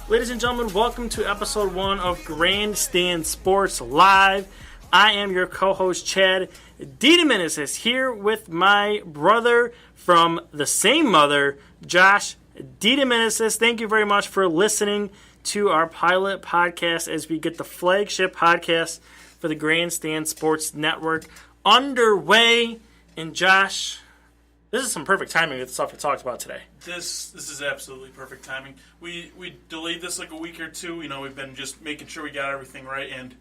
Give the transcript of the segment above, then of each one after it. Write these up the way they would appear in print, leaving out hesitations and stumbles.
Ladies and gentlemen, welcome to episode 1 of Grandstand Sports Live. I am your co-host, Chad DeDominicis, here with my brother from the same mother, Josh DeDominicis. Thank you very much for listening to our pilot podcast as we get the flagship podcast for the Grandstand Sports Network underway. And Josh, this is some perfect timing with the stuff we talked about today. This is absolutely perfect timing. We delayed this like a week or two. You know, we've been just making sure we got everything right, and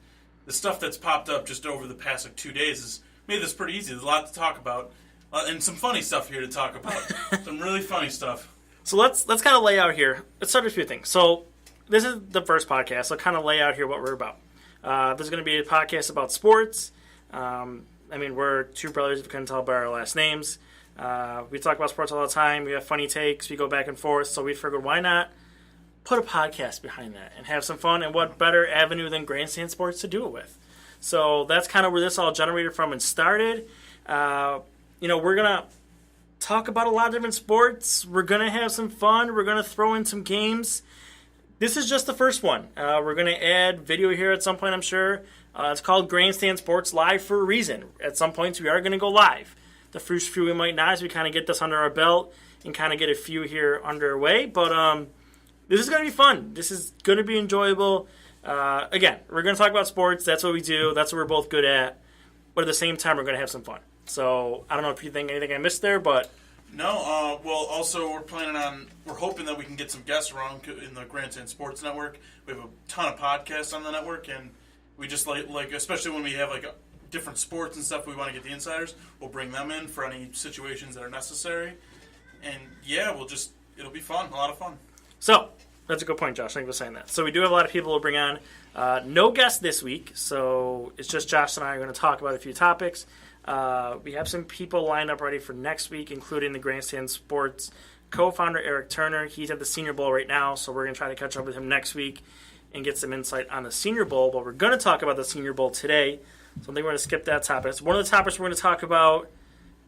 the stuff that's popped up just over the past 2 days has made this pretty easy. There's a lot to talk about, and some funny stuff here to talk about. Some really funny stuff. So let's kind of lay out here. Let's start with a few things. So this is the first podcast, so kind of lay out here what we're about. This is going to be a podcast about sports. We're two brothers, if you couldn't tell by our last names. We talk about sports all the time. We have funny takes. We go back and forth. So we figured, why not put a podcast behind that and have some fun? And what better avenue than Grandstand Sports to do it with? So that's kind of where this all generated from and started. We're going to talk about a lot of different sports. We're going to have some fun. We're going to throw in some games. This is just the first one. We're going to add video here at some point, I'm sure. It's called Grandstand Sports Live for a reason. At some points, we are going to go live. The first few we might not, as we kind of get this under our belt and kind of get a few here underway. But this is going to be fun. This is going to be enjoyable. Again, we're going to talk about sports. That's what we do. That's what we're both good at. But at the same time, we're going to have some fun. So I don't know if you think anything I missed there, but... No, also we're hoping that we can get some guests around in the Grandstand Sports Network. We have a ton of podcasts on the network, and we just like especially when we have different sports and stuff, we want to get the insiders. We'll bring them in for any situations that are necessary. And yeah, it'll be fun, a lot of fun. So, that's a good point, Josh. Thank you for saying that. So we do have a lot of people to bring on. No guests this week, so it's just Josh and I are going to talk about a few topics. We have some people lined up ready for next week, including the Grandstand Sports co-founder, Eric Turner. He's at the Senior Bowl right now, so we're going to try to catch up with him next week and get some insight on the Senior Bowl. But we're going to talk about the Senior Bowl today, so I think we're going to skip that topic. It's one of the topics we're going to talk about.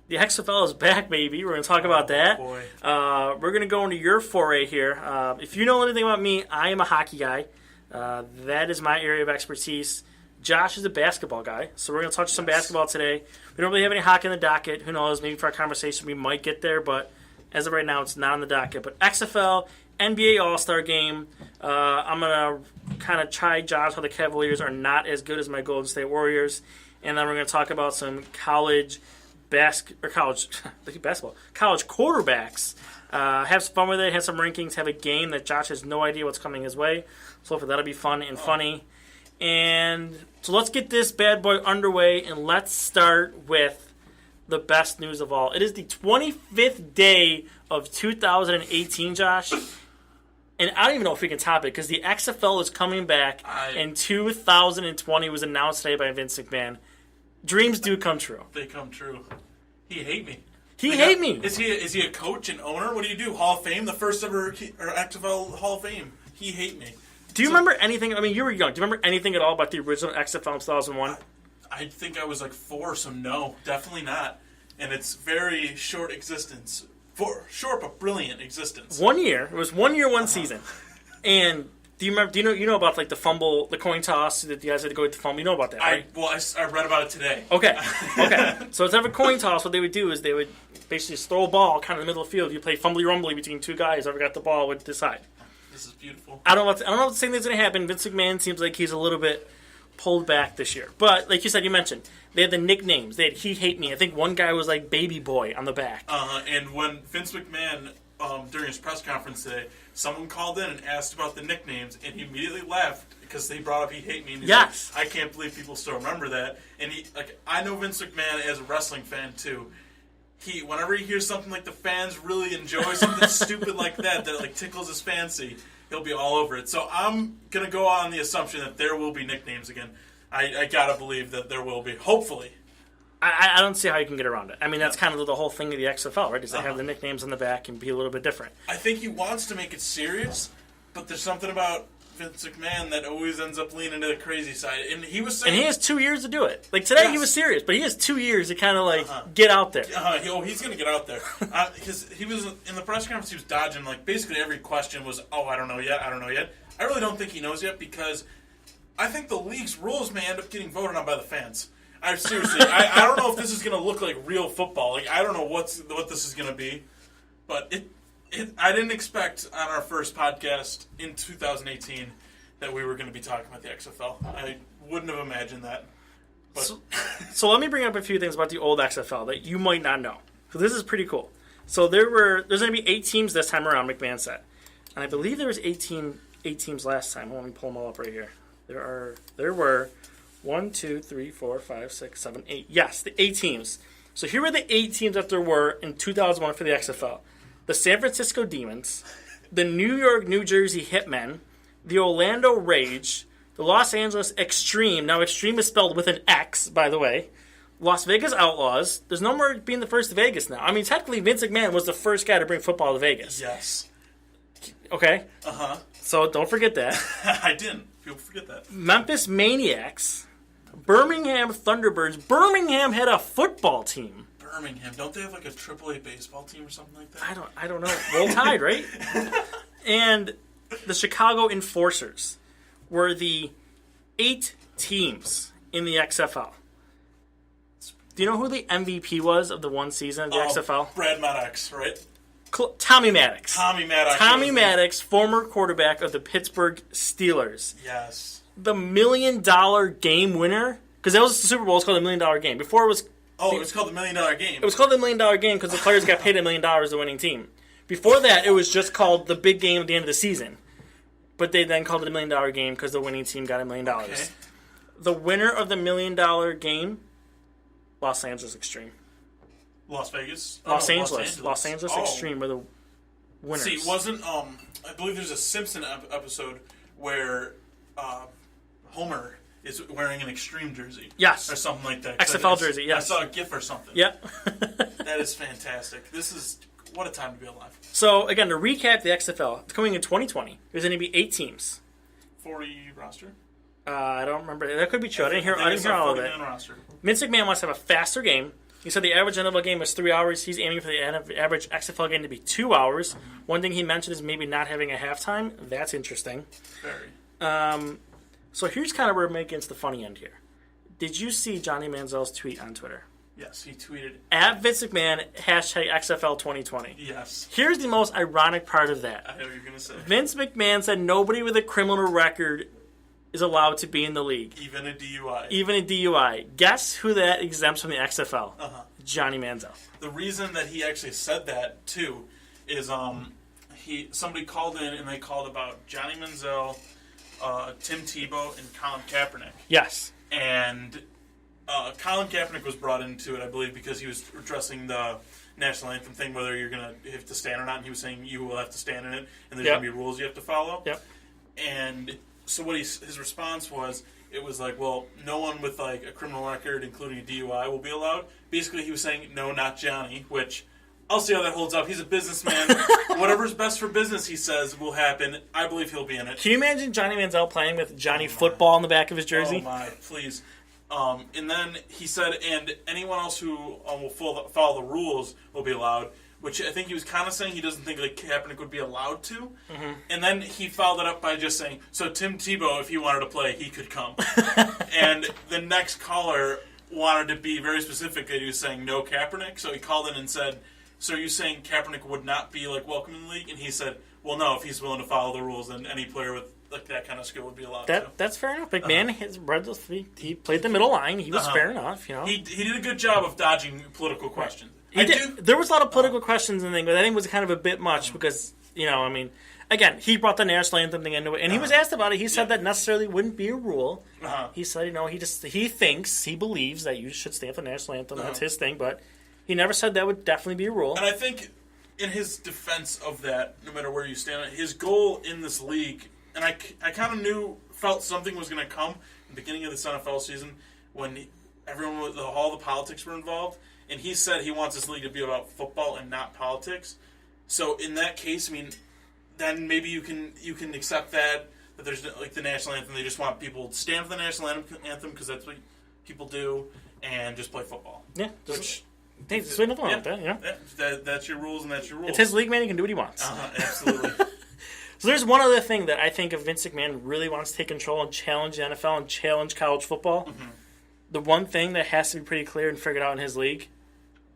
The XFL is back, baby. We're going to talk about that. Boy. We're going to go into your foray here. If you know anything about me, I am a hockey guy. That is my area of expertise. Josh is a basketball guy, so we're going to touch some basketball today. We don't really have any hockey in the docket. Who knows? Maybe for our conversation we might get there, but as of right now, it's not on the docket. But XFL, NBA All-Star Game. I'm going to kind of chide Josh how the Cavaliers are not as good as my Golden State Warriors. And then we're going to talk about some college quarterbacks. Have some fun with it, have some rankings, have a game that Josh has no idea what's coming his way. So hopefully that'll be fun and funny. And so let's get this bad boy underway, and let's start with the best news of all. It is the 25th day of 2018, Josh. And I don't even know if we can top it, because the XFL is coming back in 2020. Was announced today by Vince McMahon. Dreams do come true. They come true. He hate me. He hate me. Is he a coach and owner? What do you do? Hall of Fame? The first ever XFL Hall of Fame. He hate me. Do you remember anything? I mean, you were young. Do you remember anything at all about the original XFL in 2001? I think I was 4, so no, definitely not. And it's very short existence. Short but brilliant existence. 1 year. It was 1 year, one season. And do you remember? You know about the fumble, the coin toss that you guys had to go with the fumble? You know about that, right? I read about it today. Okay. So instead of a coin toss, what they would do is they would basically just throw a ball kind of in the middle of the field. You play fumbly-rumbly between two guys. Whoever got the ball would decide. This is beautiful. I don't know if the same thing's going to happen. Vince McMahon seems like he's a little bit pulled back this year. But like you said, you mentioned, they had the nicknames. They had He Hate Me. I think one guy was like Baby Boy on the back. And when Vince McMahon, during his press conference today, someone called in and asked about the nicknames, and he immediately laughed because they brought up He Hate Me. And he's yes. I can't believe people still remember that. And I know Vince McMahon as a wrestling fan too. Whenever he hears something like the fans really enjoy something stupid like that tickles his fancy, he'll be all over it. So I'm going to go on the assumption that there will be nicknames again. I got to believe that there will be, hopefully. I don't see how you can get around it. I mean, that's kind of the whole thing of the XFL, right? Is they have the nicknames on the back and be a little bit different. I think he wants to make it serious, but there's something about Vince McMahon that always ends up leaning to the crazy side. And he was saying... And he has 2 years to do it. Like, today he was serious, but he has 2 years to kind of, get out there. He's going to get out there. Because he was, in the press conference, he was dodging, basically every question was, I don't know yet. I really don't think he knows yet because I think the league's rules may end up getting voted on by the fans. Seriously, I don't know if this is going to look like real football. Like, I don't know what this is going to be. But I didn't expect on our first podcast in 2018 that we were going to be talking about the XFL. I wouldn't have imagined that. But So let me bring up a few things about the old XFL that you might not know. So this is pretty cool. So there's going to be 8 teams this time around, McMahon said. And I believe there was 8 teams last time. Let me pull them all up right here. There were 1, 2, 3, 4, 5, 6, 7, 8. Yes, the 8 teams. So here were the 8 teams that there were in 2001 for the XFL. The San Francisco Demons, the New York, New Jersey Hitmen, the Orlando Rage, the Los Angeles Extreme. Now, Extreme is spelled with an X, by the way. Las Vegas Outlaws. There's no more being the first to Vegas now. I mean, technically, Vince McMahon was the first guy to bring football to Vegas. yes. Okay? Uh-huh. So don't forget that. I didn't. People forget that. Memphis Maniacs, Birmingham Thunderbirds. Birmingham had a football team. Birmingham, don't they have a AAA baseball team or something like that? I don't know. Roll Tide, right? And the Chicago Enforcers were the 8 teams in the XFL. Do you know who the MVP was of the one season of the XFL? Brad Maddox, right? Tommy Maddox. Tommy Maddox. Tommy Maddox, former quarterback of the Pittsburgh Steelers. Yes. The $1 million game winner, because that was the Super Bowl, it was called the $1 million game. Before it was... it was called the $1 Million Game. It was called the $1 million game because the players got paid $1 million the winning team. Before that, it was just called the big game at the end of the season. But they then called it $1 million game because the winning team got $1 million. Okay. The winner of the $1 million game, Los Angeles Extreme. Las Vegas? Los Angeles Extreme were the winners. See, wasn't, I believe there's a Simpson episode where Homer is wearing an Extreme jersey. Yes. Or something like that. XFL jersey, yes. I saw a GIF or something. Yep. That is fantastic. What a time to be alive. So, again, to recap the XFL, it's coming in 2020. There's going to be 8 teams. 40 roster? I don't remember. That could be true. I didn't hear all of it. Roster. Vince McMahon wants to have a faster game. He said the average NFL game was 3 hours. He's aiming for the average XFL game to be 2 hours. Mm-hmm. One thing he mentioned is maybe not having a halftime. That's interesting. Very. So here's kind of where it makes the funny end here. Did you see Johnny Manziel's tweet on Twitter? Yes, he tweeted. At Vince McMahon, hashtag XFL 2020. Yes. Here's the most ironic part of that. I know what you're going to say. Vince McMahon said nobody with a criminal record is allowed to be in the league. Even a DUI. Even a DUI. Guess who that exempts from the XFL? Johnny Manziel. The reason that he actually said that, too, is somebody called in and they called about Johnny Manziel, Tim Tebow, and Colin Kaepernick. Yes. And Colin Kaepernick was brought into it, I believe, because he was addressing the national anthem thing, whether you're going to have to stand or not, and he was saying you will have to stand in it, and there's going to be rules you have to follow. Yep. And so what his response was, it was like, well, no one with a criminal record, including a DUI, will be allowed. Basically, he was saying, no, not Johnny, which I'll see how that holds up. He's a businessman. Whatever's best for business, he says, will happen. I believe he'll be in it. Can you imagine Johnny Manziel playing with Johnny Football on the back of his jersey? Oh, my, please. And then he said, and anyone else who will follow the rules will be allowed, which I think he was kind of saying he doesn't think Kaepernick would be allowed to. Mm-hmm. And then he followed it up by just saying, so Tim Tebow, if he wanted to play, he could come. And the next caller wanted to be very specific that he was saying no Kaepernick, so he called in and said, so are you saying Kaepernick would not be welcome in the league? And he said, well, no, if he's willing to follow the rules, then any player with that kind of skill would be allowed. That's fair enough. McMahon he played the middle line. He was fair enough. You know, he did a good job of dodging political questions. There was a lot of political questions and things, but I think it was kind of a bit much because again, he brought the national anthem thing into it, and he was asked about it. He said that necessarily wouldn't be a rule. He said, he believes that you should stand for the national anthem. That's his thing, but he never said that would definitely be a rule. And I think in his defense of that, no matter where you stand, his goal in this league, and I kind of felt something was going to come in the beginning of this NFL season when all the politics were involved, and he said he wants this league to be about football and not politics. So in that case, I mean, then maybe you can accept that that there's like the national anthem. They just want people to stand for the national anthem because that's what people do, and just play football. Yeah. Which, there's nothing wrong with that, you know? That's your rules, and that's your rules. It's his league, man. He can do what he wants. Absolutely. So there's one other thing that I think if Vince McMahon really wants to take control and challenge the NFL and challenge college football, the one thing that has to be pretty clear and figured out in his league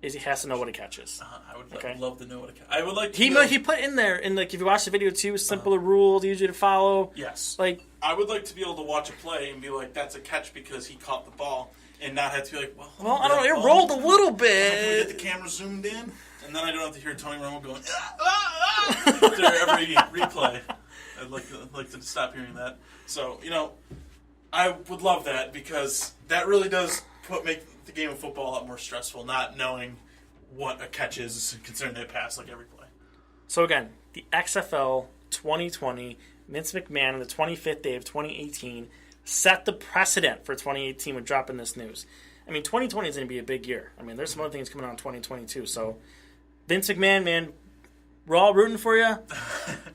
is he has to know what he catches. I would love to know what I would like to he put in there, and like if you watch the video too, simpler rules, easy to follow. Yes. Like I would like to be able to watch a play and be like, that's a catch because he caught the ball, and not have to be like, well I don't know, it rolled a little Can we bit. get the camera zoomed in? And then I don't have to hear Tony Romo going, after every replay. I'd like to stop hearing that. So, I would love that because that really does make the game of football a lot more stressful, not knowing what a catch is considering they pass like every play. So again, the XFL 2020, Vince McMahon on the 25th day of 2018 set the precedent for 2018 with dropping this news. I mean, 2020 is going to be a big year. I mean, there's some other things coming out in 2022. So, Vince McMahon, man, we're all rooting for you.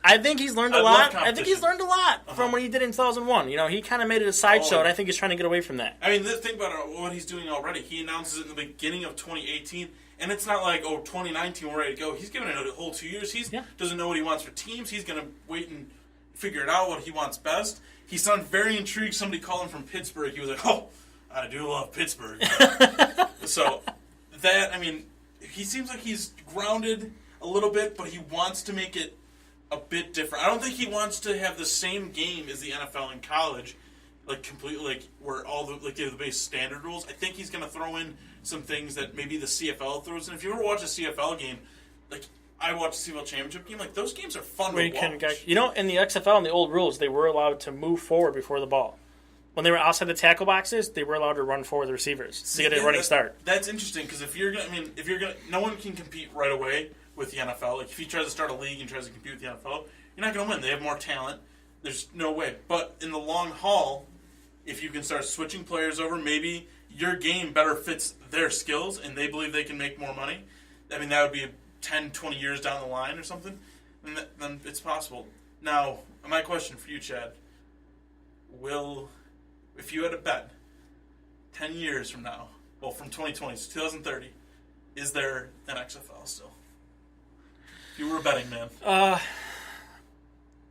I think he's learned a lot. I think he's learned a lot from what he did in 2001. He kind of made it a sideshow, and I think he's trying to get away from that. I mean, think about what he's doing already. He announces it in the beginning of 2018, and it's not like, 2019, we're ready to go. He's given it a whole 2 years. He doesn't know what he wants for teams. He's going to wait and figure it out, what he wants best. He sounded very intrigued. Somebody called him from Pittsburgh. He was like, I do love Pittsburgh. So, he seems like he's grounded a little bit, but he wants to make it a bit different. I don't think he wants to have the same game as the NFL in college, like completely, like where all the the base standard rules. I think he's going to throw in some things that maybe the CFL throws in. If you ever watch a CFL game, like I watched the CFL championship game, like those games are fun to watch. In the XFL, in the old rules, they were allowed to move forward before the ball. When they were outside the tackle boxes, they were allowed to run forward the receivers to get a running start. That's interesting because if you're gonna, no one can compete right away with the NFL. Like if he tries to start a league and tries to compete with the NFL, you're not going to win. They have more talent. There's no way. But in the long haul, if you can start switching players over, maybe your game better fits their skills and they believe they can make more money. I mean, that would be 10, 20 years down the line or something. And then it's possible. Now, my question for you, Chad, if you had a bet 10 years from now, well, from 2020 to 2030, is there an XFL still? If you were a betting man.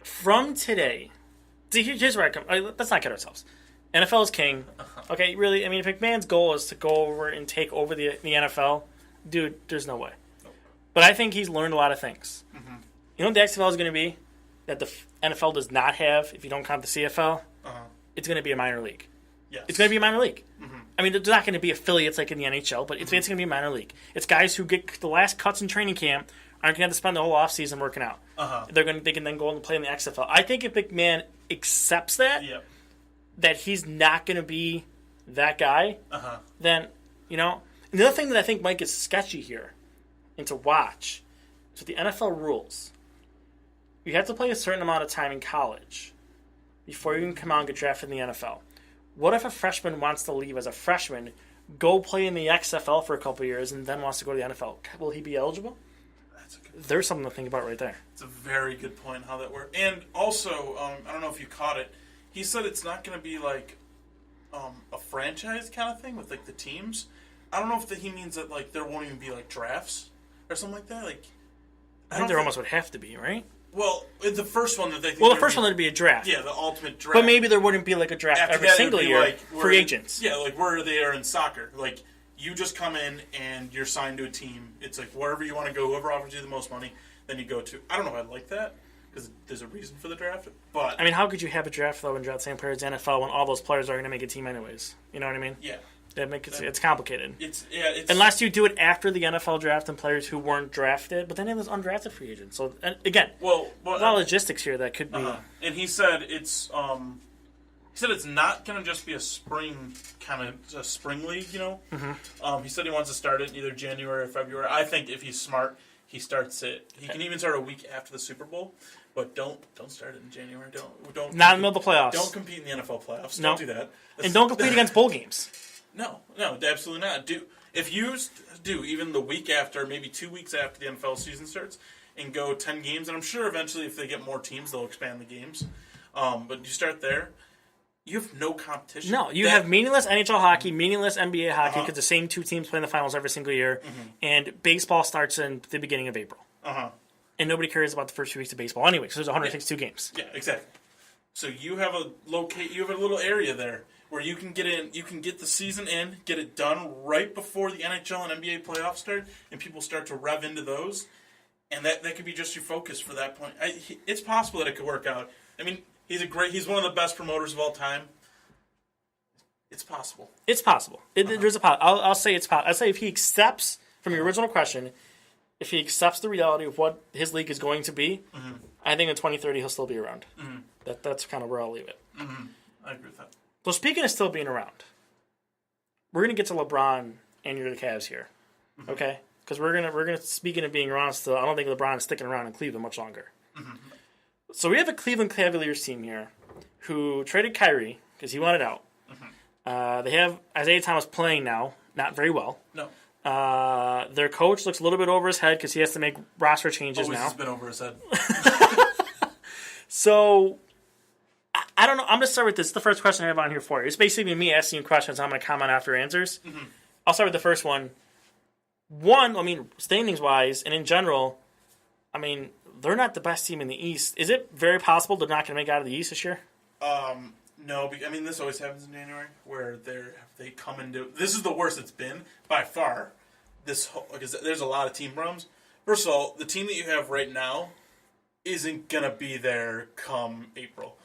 From today, see, here's where I come. Let's not kid ourselves. NFL is king. Okay, really, I mean, if McMahon's goal is to go over and take over the NFL, dude, there's no way. Nope. But I think he's learned a lot of things. Mm-hmm. You know what the XFL is going to be that the NFL does not have, if you don't count the CFL? It's going to be a minor league. Yes. It's going to be a minor league. Mm-hmm. I mean, there's not going to be affiliates like in the NHL, but it's going to be a minor league. It's guys who get the last cuts in training camp aren't going to have to spend the whole offseason working out. They can then go and play in the XFL. I think if McMahon accepts that, that he's not going to be that guy, then, and the other thing that I think might get sketchy here and to watch is with the NFL rules. You have to play a certain amount of time in college before you can come out and get drafted in the NFL. What if a freshman wants to leave as a freshman, go play in the XFL for a couple of years, and then wants to go to the NFL? Will he be eligible? There's something to think about right there. It's a very good point how that works. And also, I don't know if you caught it, he said it's not going to be like a franchise kind of thing with like the teams. I don't know if he means that like there won't even be like drafts or something like that. Like I think there almost would have to be, right? Well, the first one that they think the first one would be a draft. Yeah, the ultimate draft. But maybe there wouldn't be like a draft every single year. Like, free agents. Yeah, like where they are in soccer. Like you just come in and you're signed to a team. It's like wherever you want to go, whoever offers you the most money, then you go to. I don't know if I like that because there's a reason for the draft. But I mean, how could you have a draft though and draft the same players in the NFL when all those players are going to make a team anyways? You know what I mean? Yeah. It's complicated. It's unless you do it after the NFL draft and players who weren't drafted, but then there's undrafted free agents. So again, a lot of logistics here that could be. And he said it's not going to just be a spring league, Mm-hmm. He said he wants to start it in either January or February. I think if he's smart, he starts it. He can even start a week after the Super Bowl, but don't start it in January. Don't. Not in the middle of the playoffs. Don't compete in the NFL playoffs. No. Don't do that. And don't compete against bowl games. No, absolutely not. If you do even the week after, maybe 2 weeks after the NFL season starts, and go 10 games, and I'm sure eventually if they get more teams, they'll expand the games. But you start there, you have no competition. No, you have meaningless NHL hockey, meaningless NBA hockey, because the same two teams play in the finals every single year, and baseball starts in the beginning of April. And nobody cares about the first few weeks of baseball anyway, because there's 162 games. Yeah, exactly. So you have a little area there where you can get in, you can get the season in, get it done right before the NHL and NBA playoffs start, and people start to rev into those, and that could be just your focus for that point. It's possible that it could work out. I mean, he's one of the best promoters of all time. It's possible. It's possible. There's a I'll say it's possible. I'll say if he accepts, from your original question, if he accepts the reality of what his league is going to be, I think in 2030 he'll still be around. That's kind of where I'll leave it. I agree with that. So speaking of still being around, we're gonna get to LeBron and the Cavs here, okay? Because we're gonna speaking of being around still, I don't think LeBron is sticking around in Cleveland much longer. So we have a Cleveland Cavaliers team here who traded Kyrie because he wanted out. They have Isaiah Thomas playing now, not very well. No. Their coach looks a little bit over his head because he has to make roster changes now. Always has been over his head. So, I don't know. I'm going to start with this. It's the first question I have on here for you. It's basically me asking you questions. I'm going to comment after answers. I'll start with the first one. One, I mean, standings-wise and in general, I mean, they're not the best team in the East. Is it very possible they're not going to make it out of the East this year? No, I mean, this always happens in January where they come into... This is the worst it's been, by far. Because there's a lot of team problems. First of all, the team that you have right now isn't going to be there come April.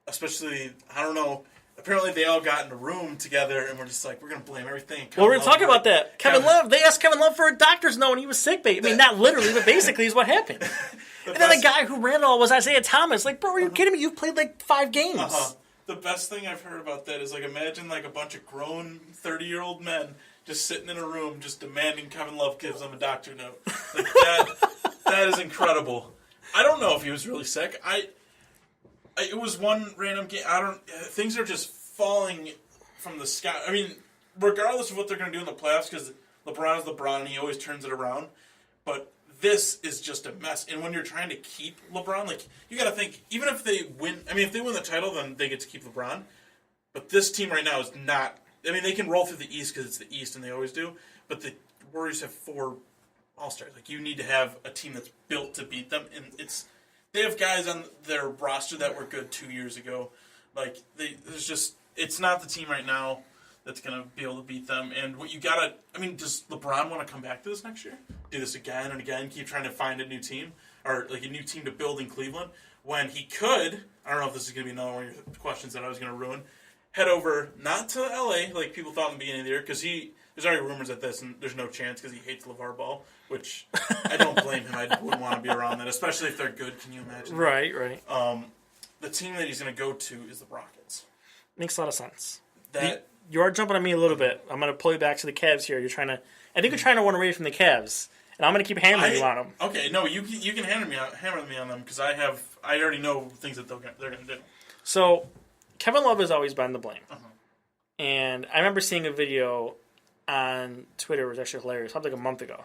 Especially, I don't know, apparently they all got in a room together and we're just like, we're going to blame everything. Well, we're going to talk about that. Kevin Love, they asked Kevin Love for a doctor's note and he was sick. I mean, not literally, but basically is what happened. And then the guy who ran it all was Isaiah Thomas. Like, bro, are you kidding me? You've played like 5 games. The best thing I've heard about that is, like, imagine like a bunch of grown 30-year-old men just sitting in a room just demanding Kevin Love gives them a doctor note. Like, that is incredible. I don't know if he was really sick. It was one random game. Things are just falling from the sky. I mean, regardless of what they're going to do in the playoffs, because LeBron is LeBron and he always turns it around. But this is just a mess. And when you're trying to keep LeBron, like, you got to think, even if they win, I mean, if they win the title, then they get to keep LeBron. But this team right now is not, I mean, they can roll through the East because it's the East and they always do. But the Warriors have 4 All-Stars. Like, you need to have a team that's built to beat them. And they have guys on their roster that were good 2 years ago. Like, it's not the team right now that's going to be able to beat them. And what you got to, I mean, does LeBron want to come back to this next year? Do this again and again, keep trying to find a new team, or like a new team to build in Cleveland, when he could, I don't know if this is going to be another one of your questions that I was going to ruin, head over, not to LA, like people thought in the beginning of the year, because there's already rumors at this, and there's no chance because he hates LeVar Ball, which I don't blame him. I wouldn't want to be around that, especially if they're good. Can you imagine? Right. The team that he's going to go to is the Rockets. Makes a lot of sense. You are jumping on me a little bit. I'm going to pull you back to the Cavs here. I think you're trying to run away from the Cavs, and I'm going to keep hammering you on them. Okay, no, you can hammer me on them because I already know things that they're going to do. So, Kevin Love has always been the blame. And I remember seeing a video on Twitter. It was actually hilarious. Something like a month ago.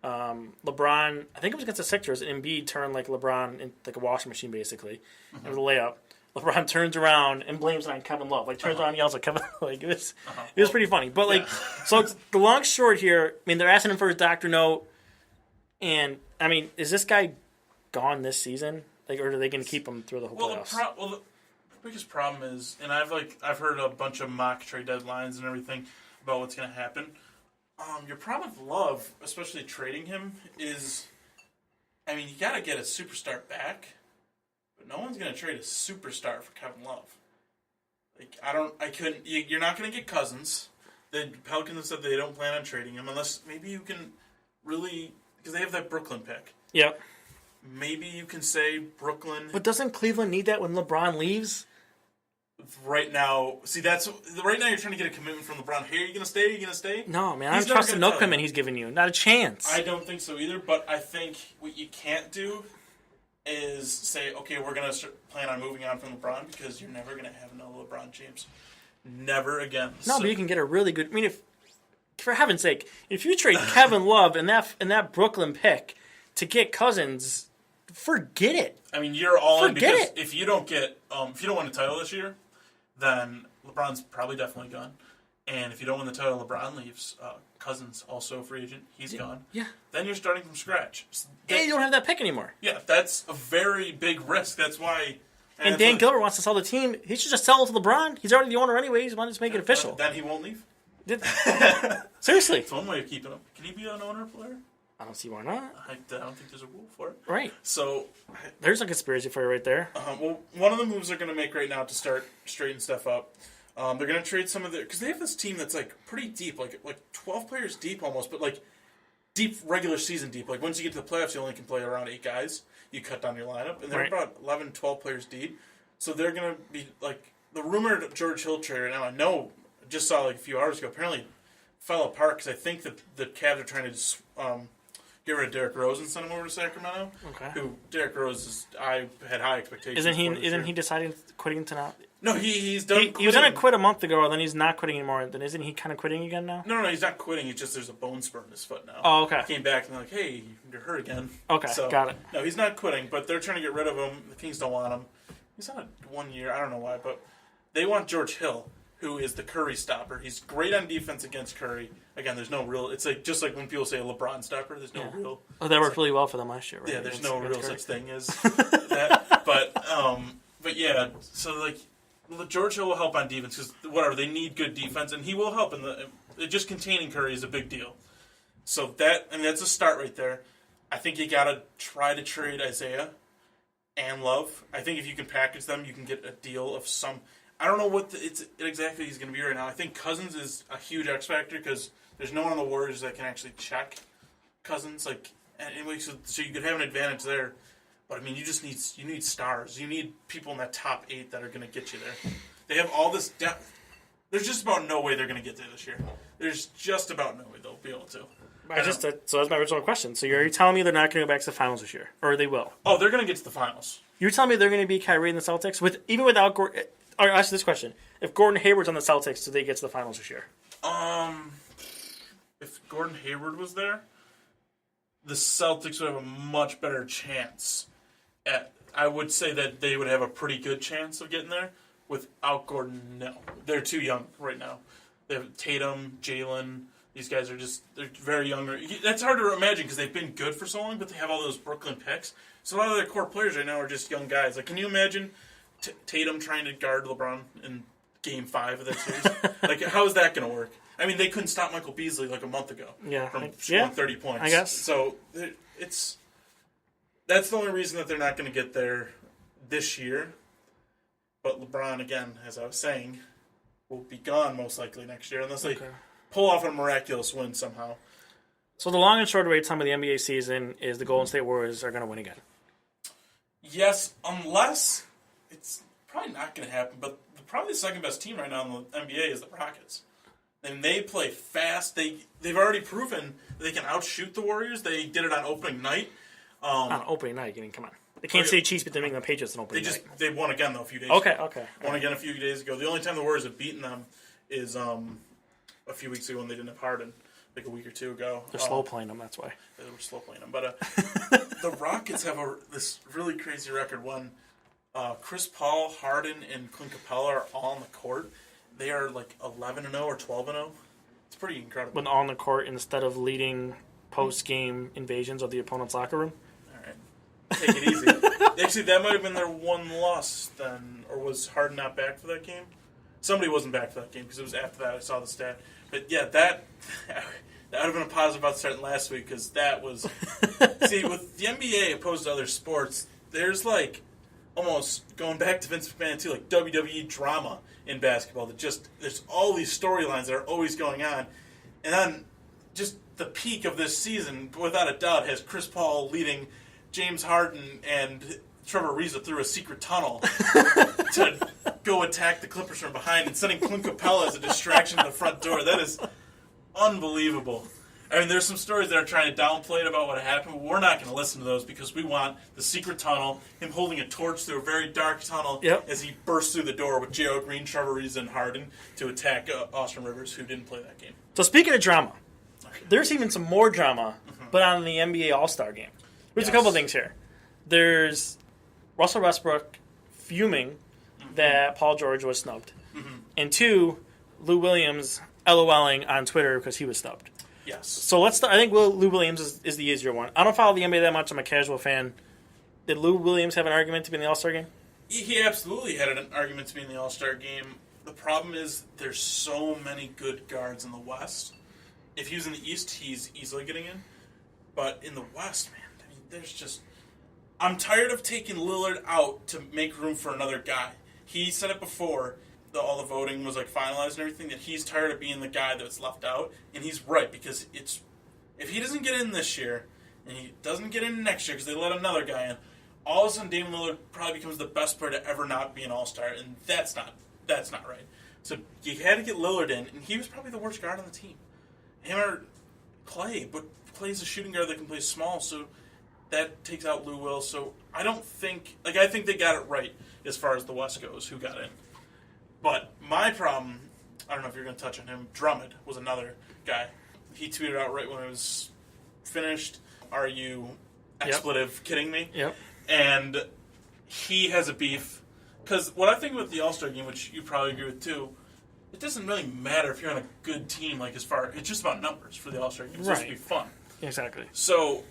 LeBron, I think it was against the Sixers, and Embiid turned like LeBron in like a washing machine, basically. It was a layup. LeBron turns around and blames it on Kevin Love. Like, turns around and yells at Kevin Love. Like, it was pretty funny. But, like, so the long short here, I mean, they're asking him for his doctor note. And, I mean, is this guy gone this season? Like, or are they going to keep him through the whole playoffs? The biggest problem is, and I've heard a bunch of mock trade deadlines and everything about what's going to happen. Your problem with Love, especially trading him, is, I mean, you got to get a superstar back. But no one's going to trade a superstar for Kevin Love. Like, you're not going to get Cousins. The Pelicans have said they don't plan on trading him unless maybe you can really, because they have that Brooklyn pick. Yep. Maybe you can say Brooklyn. But doesn't Cleveland need that when LeBron leaves? Right now, you're trying to get a commitment from LeBron. Hey, are you going to stay? Are you going to stay? No, man, I'm trusting no commitment he's giving you. Not a chance. I don't think so either, but I think what you can't do is say, okay, we're going to plan on moving on from LeBron because you're never going to have another LeBron James. Never again. No, but you can get a really good... I mean, for heaven's sake, if you trade Kevin Love and that Brooklyn pick to get Cousins, forget it. I mean, you're all in Forget because it. if you don't win a title this year, then LeBron's probably definitely gone. And if you don't win the title, LeBron leaves. Cousins, also a free agent. He's gone. Yeah. Then you're starting from scratch. And you don't have that pick anymore. Yeah, that's a very big risk. That's why... And Dan Gilbert wants to sell the team. He should just sell it to LeBron. He's already the owner anyways. Why not just make it official? Then he won't leave. Seriously. It's one way of keeping him. Can he be an owner player? I don't see why not. I don't think there's a rule for it. Right. So... There's a conspiracy for you right there. Well, one of the moves they're going to make right now to start straightening stuff up, they're going to trade some of the... Because they have this team that's, like, pretty deep, like 12 players deep almost, but, like, deep, regular season deep. Like, once you get to the playoffs, you only can play around 8 guys. You cut down your lineup, and they're about 11, 12 players deep. So they're going to be, like... The rumored George Hill trade right now, I know, I just saw, like, a few hours ago, apparently fell apart because I think that the Cavs are trying to get rid of Derrick Rose and send him over to Sacramento. Okay. Who Derrick Rose is? I had high expectations. Isn't he deciding quitting tonight? No, he's done. He was going to quit a month ago, then he's not quitting anymore. Then isn't he kind of quitting again now? No, he's not quitting. It's just there's a bone spur in his foot now. Oh, okay. He came back and they're like, hey, you're hurt again. Okay, so, got it. No, he's not quitting, but they're trying to get rid of him. The Kings don't want him. He's on a 1 year. I don't know why, but they want George Hill, who is the Curry stopper. He's great on defense against Curry. Again, there's no real... It's like just like when people say a LeBron stopper, there's no real... Oh, that worked really well for them last year, right? Yeah, there's no real such thing as that. But yeah, so like George Hill will help on defense because whatever, they need good defense, and he will help in just containing Curry is a big deal. So that's a start right there. I think you got to try to trade Isaiah and Love. I think if you can package them, you can get a deal of some... I don't know what exactly he's going to be right now. I think Cousins is a huge X factor because there's no one on the Warriors that can actually check Cousins. Like, anyway, so you could have an advantage there. But I mean, you need stars. You need people in that top 8 that are going to get you there. They have all this depth. There's just about no way they're going to get there this year. There's just about no way they'll be able to. So that's my original question. So you're telling me they're not going to go back to the finals this year, or they will? Oh, they're going to get to the finals. You're telling me they're going to beat Kyrie and the Celtics even without Gordon? I'll ask you this question: if Gordon Hayward's on the Celtics, do they get to the finals this year? If Gordon Hayward was there, the Celtics would have a much better chance. I would say that they would have a pretty good chance of getting there. Without Gordon, no. They're too young right now. They have Tatum, Jalen. These guys are they're very young. That's hard to imagine because they've been good for so long, but they have all those Brooklyn picks. So a lot of their core players right now are just young guys. Like, can you imagine Tatum trying to guard LeBron in Game 5 of that series? Like, how is that going to work? I mean, they couldn't stop Michael Beasley like a month ago from scoring 30 points. I guess. So that's the only reason that they're not going to get there this year. But LeBron, again, as I was saying, will be gone most likely next year unless they pull off a miraculous win somehow. So the long and short wait time of the NBA season is the Golden State Warriors are going to win again. Yes, unless it's probably not going to happen. But probably the second best team right now in the NBA is the Rockets, and they play fast. They've already proven they can outshoot the Warriors. They did it on opening night. On opening night, I mean, come on. They can't say Chiefs beat the New England Patriots on opening night. They won again though a few days. Okay. Won again a few days ago. The only time the Warriors have beaten them is a few weeks ago when they didn't have Harden, like a week or two ago. They're slow playing them. That's why they were slow playing them. But the Rockets have this really crazy record. Chris Paul, Harden, and Clint Capella are all on the court. They are like 11-0 or 12-0. It's pretty incredible. When on the court instead of leading post-game invasions of the opponent's locker room. All right, take it easy. Actually, that might have been their one loss then, or was Harden not back for that game? Somebody wasn't back for that game because it was after that I saw the stat. But yeah, that would have been a positive about starting last week because that was... See, with the NBA opposed to other sports, there's like almost going back to Vince McMahon too, like WWE drama in basketball. There's all these storylines that are always going on, and then just the peak of this season, without a doubt, has Chris Paul leading James Harden and Trevor Ariza through a secret tunnel to go attack the Clippers from behind and sending Clint Capella as a distraction to the front door. That is unbelievable. I mean, there's some stories that are trying to downplay it about what happened, but we're not going to listen to those because we want the secret tunnel, him holding a torch through a very dark tunnel as he bursts through the door with J.O. Green, Trevor Ariza, and Harden to attack Austin Rivers, who didn't play that game. So speaking of drama, there's even some more drama, but on the NBA All-Star game. There's a couple things here. there's Russell Westbrook fuming that Paul George was snubbed. And 2, Lou Williams LOLing on Twitter because he was snubbed. Yes. So let's start. I think Lou Williams is the easier one. I don't follow the NBA that much. I'm a casual fan. Did Lou Williams have an argument to be in the All-Star game? He absolutely had an argument to be in the All-Star game. The problem is there's so many good guards in the West. If he was in the East, he's easily getting in. But in the West, man, I mean, there's just... I'm tired of taking Lillard out to make room for another guy. He said it before, all the voting was like finalized and everything, that he's tired of being the guy that's left out. And he's right, because if he doesn't get in this year, and he doesn't get in next year because they let another guy in, all of a sudden Damian Lillard probably becomes the best player to ever not be an All-Star, and that's not right. So you had to get Lillard in, and he was probably the worst guard on the team. Him or Clay, but Clay's a shooting guard that can play small, so that takes out Lou Will. So I think they got it right as far as the West goes, who got in. But my problem, I don't know if you're going to touch on him, Drummond was another guy. He tweeted out right when it was finished, "Are you expletive kidding me?" Yep. And he has a beef. Because what I think with the All-Star game, which you probably agree with too, it doesn't really matter if you're on a good team. It's just about numbers for the All-Star game. It's supposed to be fun. Exactly. So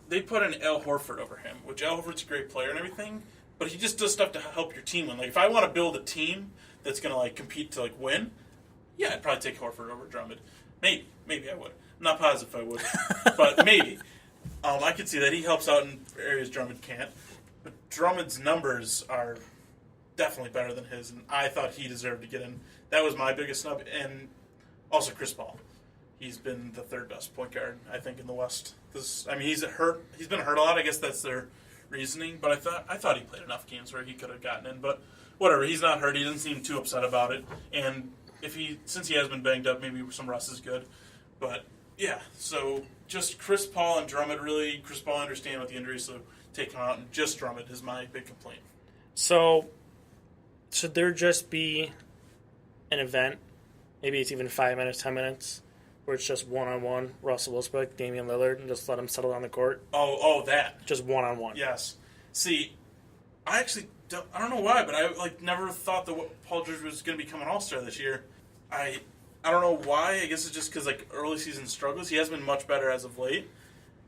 they put in Al Horford over him, which Al Horford's a great player and everything, but he just does stuff to help your team win. If I want to build a team that's going to compete to win, yeah, I'd probably take Horford over Drummond. Maybe I would. I'm not positive I would, but maybe. I could see that he helps out in areas Drummond can't, but Drummond's numbers are definitely better than his, and I thought he deserved to get in. That was my biggest snub, and also Chris Paul. He's been the third best point guard, I think, in the West. He's hurt. He's been hurt a lot. I guess that's their reasoning. But I thought he played enough games where he could have gotten in. But whatever. He's not hurt. He doesn't seem too upset about it. And since he has been banged up, maybe some rest is good. But yeah. So just Chris Paul and Drummond. Really, Chris Paul, I understand with the injury, so take him out. And just Drummond is my big complaint. So should there just be an event? Maybe it's even 5 minutes, 10 minutes. Where it's just one-on-one, Russell Westbrook, Damian Lillard, and just let them settle on the court. Oh, that. Just one-on-one. Yes. See, I don't know why, but I never thought that Paul George was going to become an All-Star this year. I don't know why. I guess it's just because early season struggles. He has been much better as of late.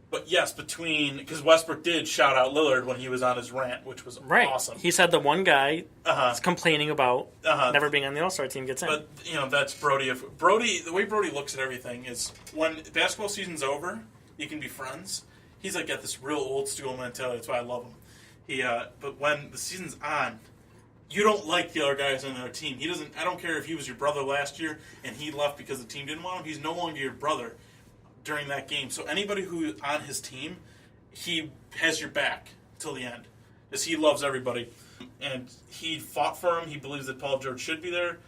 But yes, because Westbrook did shout out Lillard when he was on his rant, which was awesome. He said the one guy is complaining about never being on the All-Star team gets in. But, that's Brody. The way Brody looks at everything is when basketball season's over, you can be friends. He's got this real old school mentality. That's why I love him. But when the season's on, you don't like the other guys on their team. He doesn't. I don't care if he was your brother last year and he left because the team didn't want him. He's no longer your brother during that game. So anybody who's on his team, he has your back till the end. Because he loves everybody. And he fought for him. He believes that Paul George should be there.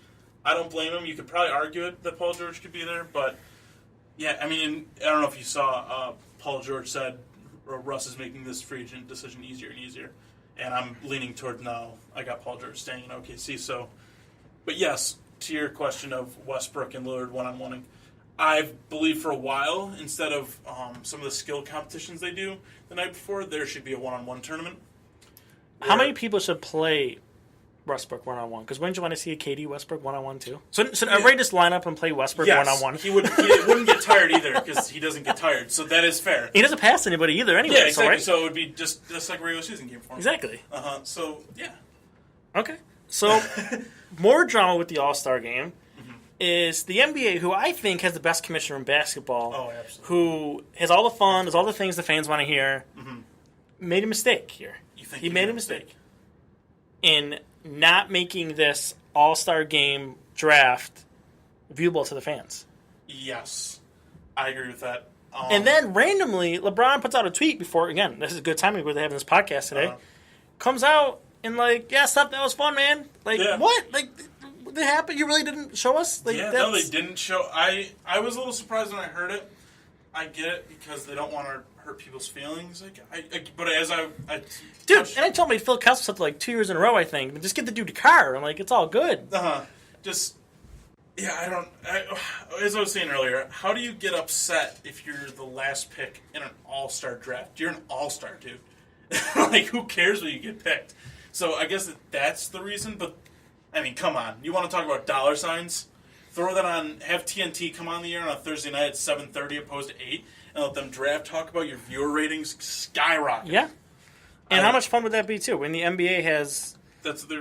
I don't blame him. You could probably argue it that Paul George could be there. But, yeah, I don't know if you saw Paul George said Russ is making this free agent decision easier and easier. And I'm leaning toward no. I got Paul George staying in OKC. So, but yes, to your question of Westbrook and Lillard one-on-oneing, I believe for a while, instead of some of the skill competitions they do the night before, there should be a one-on-one tournament. How many people should play Westbrook one-on-one? Because wouldn't you want to see a KD Westbrook one-on-one too? So everybody just line up and play Westbrook one-on-one? He wouldn't get tired either because he doesn't get tired. So that is fair. He doesn't pass anybody either anyway. Yeah, exactly. So, right? So it would be just like a regular season game for him. Exactly. So, yeah. Okay. So, more drama with the All-Star game is the NBA, who I think has the best commissioner in basketball, who has all the fun, does all the things the fans want to hear, made a mistake here. You think he made a mistake in not making this All-Star game draft viewable to the fans. Yes, I agree with that. And then randomly, LeBron puts out a tweet before, again, this is good timing where they're having this podcast today, comes out and Steph, that was fun, man. What? That happened? You really didn't show us? No, they didn't show. I was a little surprised when I heard it. I get it because they don't want to hurt people's feelings. But as I dude, and I told me Phil Kessel said 2 years in a row, I think. Just get the dude a car. I'm it's all good. As I was saying earlier, how do you get upset if you're the last pick in an all-star draft? You're an all-star, dude. Like, who cares when you get picked? So I guess that's the reason. But I mean, come on, you want to talk about dollar signs? Throw that on. Have TNT come on the air on a Thursday night at 7:30 opposed to 8, and let them draft talk about your viewer ratings skyrocket. Yeah. And how much fun would that be too? When the NBA has,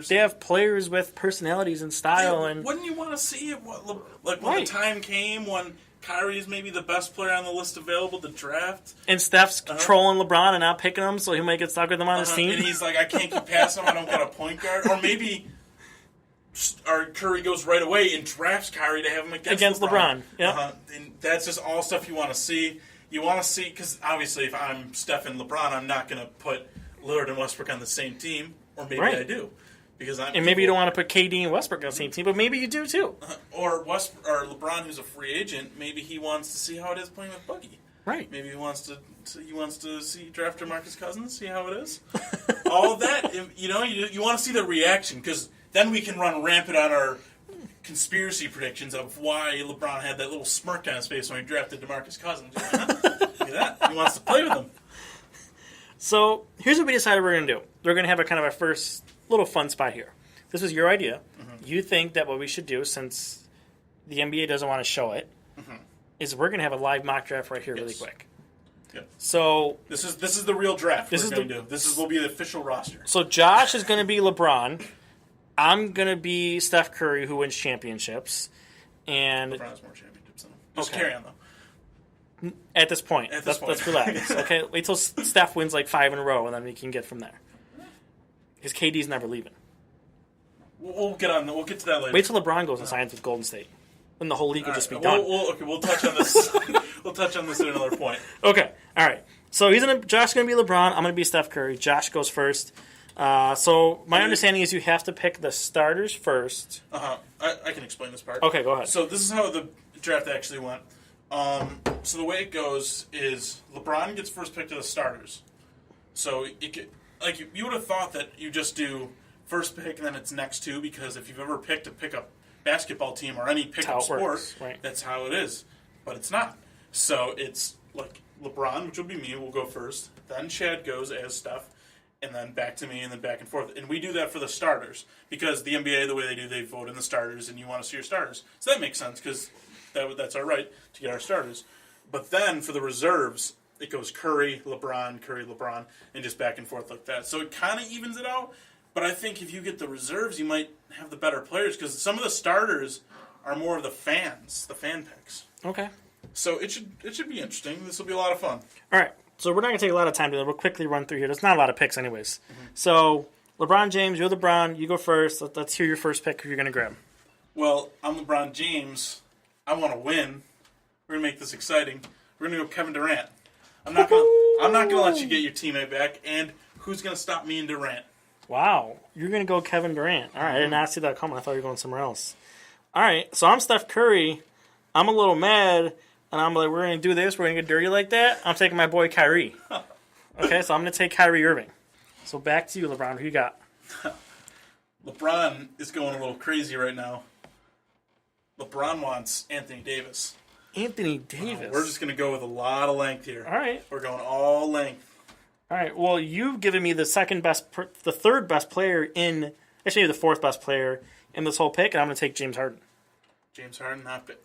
they have players with personalities and style, and wouldn't you want to see it? When the time came when Kyrie is maybe the best player on the list available to draft, and Steph's trolling LeBron and not picking him, so he might get stuck with him on his team. And he's like, I can't keep passing him. I don't got a point guard, or maybe. Or Curry goes right away and drafts Kyrie to have him against LeBron. Yeah, and that's just all stuff you want to see. You want to see, because obviously if I'm Steph and LeBron, I'm not going to put Lillard and Westbrook on the same team, or maybe I do. Maybe you don't want to put KD and Westbrook on the same team, but maybe you do too. Or LeBron, who's a free agent, maybe he wants to see how it is playing with Buggy. Right. Maybe he wants to see draft DeMarcus Cousins, see how it is. All of that, you want to see the reaction, because then we can run rampant on our conspiracy predictions of why LeBron had that little smirk on his face when he drafted DeMarcus Cousins. Look at that. He wants to play with him. So here's what we decided we're going to do. We're going to have a kind of a first little fun spot here. This was your idea. Mm-hmm. You think that what we should do, since the NBA doesn't want to show it, is we're going to have a live mock draft right here really quick. Yep. So this is the real draft we're going to do. This will be the official roster. So Josh is going to be LeBron. I'm going to be Steph Curry, who wins championships. And LeBron has more championships than him. Just carry on, though. At this point. Let's relax. Okay, wait till Steph wins like 5 in a row, and then we can get from there. Because KD's never leaving. We'll get on. We'll get to that later. Wait till LeBron goes and signs with Golden State. Then the whole league will just be done. We'll touch on this. We'll touch on this at another point. Okay, all right. So Josh's going to be LeBron. I'm going to be Steph Curry. Josh goes first. So my understanding is you have to pick the starters first. I can explain this part. Okay, go ahead. So this is how the draft actually went. So the way it goes is LeBron gets first pick to the starters. So you would have thought that you just do first pick and then it's next two, because if you've ever picked a pickup basketball team or any pickup sport, that's how it is. But it's not. So it's like LeBron, which will be me, will go first. Then Chad goes as Steph. And then back to me, and then back and forth. And we do that for the starters, because the NBA, the way they do, they vote in the starters, and you want to see your starters. So that makes sense, because that's our right to get our starters. But then for the reserves, it goes Curry, LeBron, and just back and forth like that. So it kind of evens it out. But I think if you get the reserves, you might have the better players, because some of the starters are more of the fan picks. Okay. So it should be interesting. This will be a lot of fun. All right. So we're not going to take a lot of time to do that. We'll quickly run through here. There's not a lot of picks anyways. Mm-hmm. So LeBron James, you're LeBron. You go first. Let's hear your first pick who you're going to grab. Well, I'm LeBron James. I want to win. We're going to make this exciting. We're going to go Kevin Durant. I'm not going to let you get your teammate back. And who's going to stop me and Durant? Wow. You're going to go Kevin Durant. All right. I did not see that coming. I thought you were going somewhere else. All right. So I'm Steph Curry. I'm a little mad. And I'm like, we're going to do this. We're going to get dirty like that. I'm taking my boy Kyrie. Okay, so I'm going to take Kyrie Irving. So back to you, LeBron. Who you got? LeBron is going a little crazy right now. LeBron wants Anthony Davis. Anthony Davis? We're just going to go with a lot of length here. All right. We're going all length. All right. Well, you've given me the third best player actually the fourth best player in this whole pick, and I'm going to take James Harden. James Harden, not bad.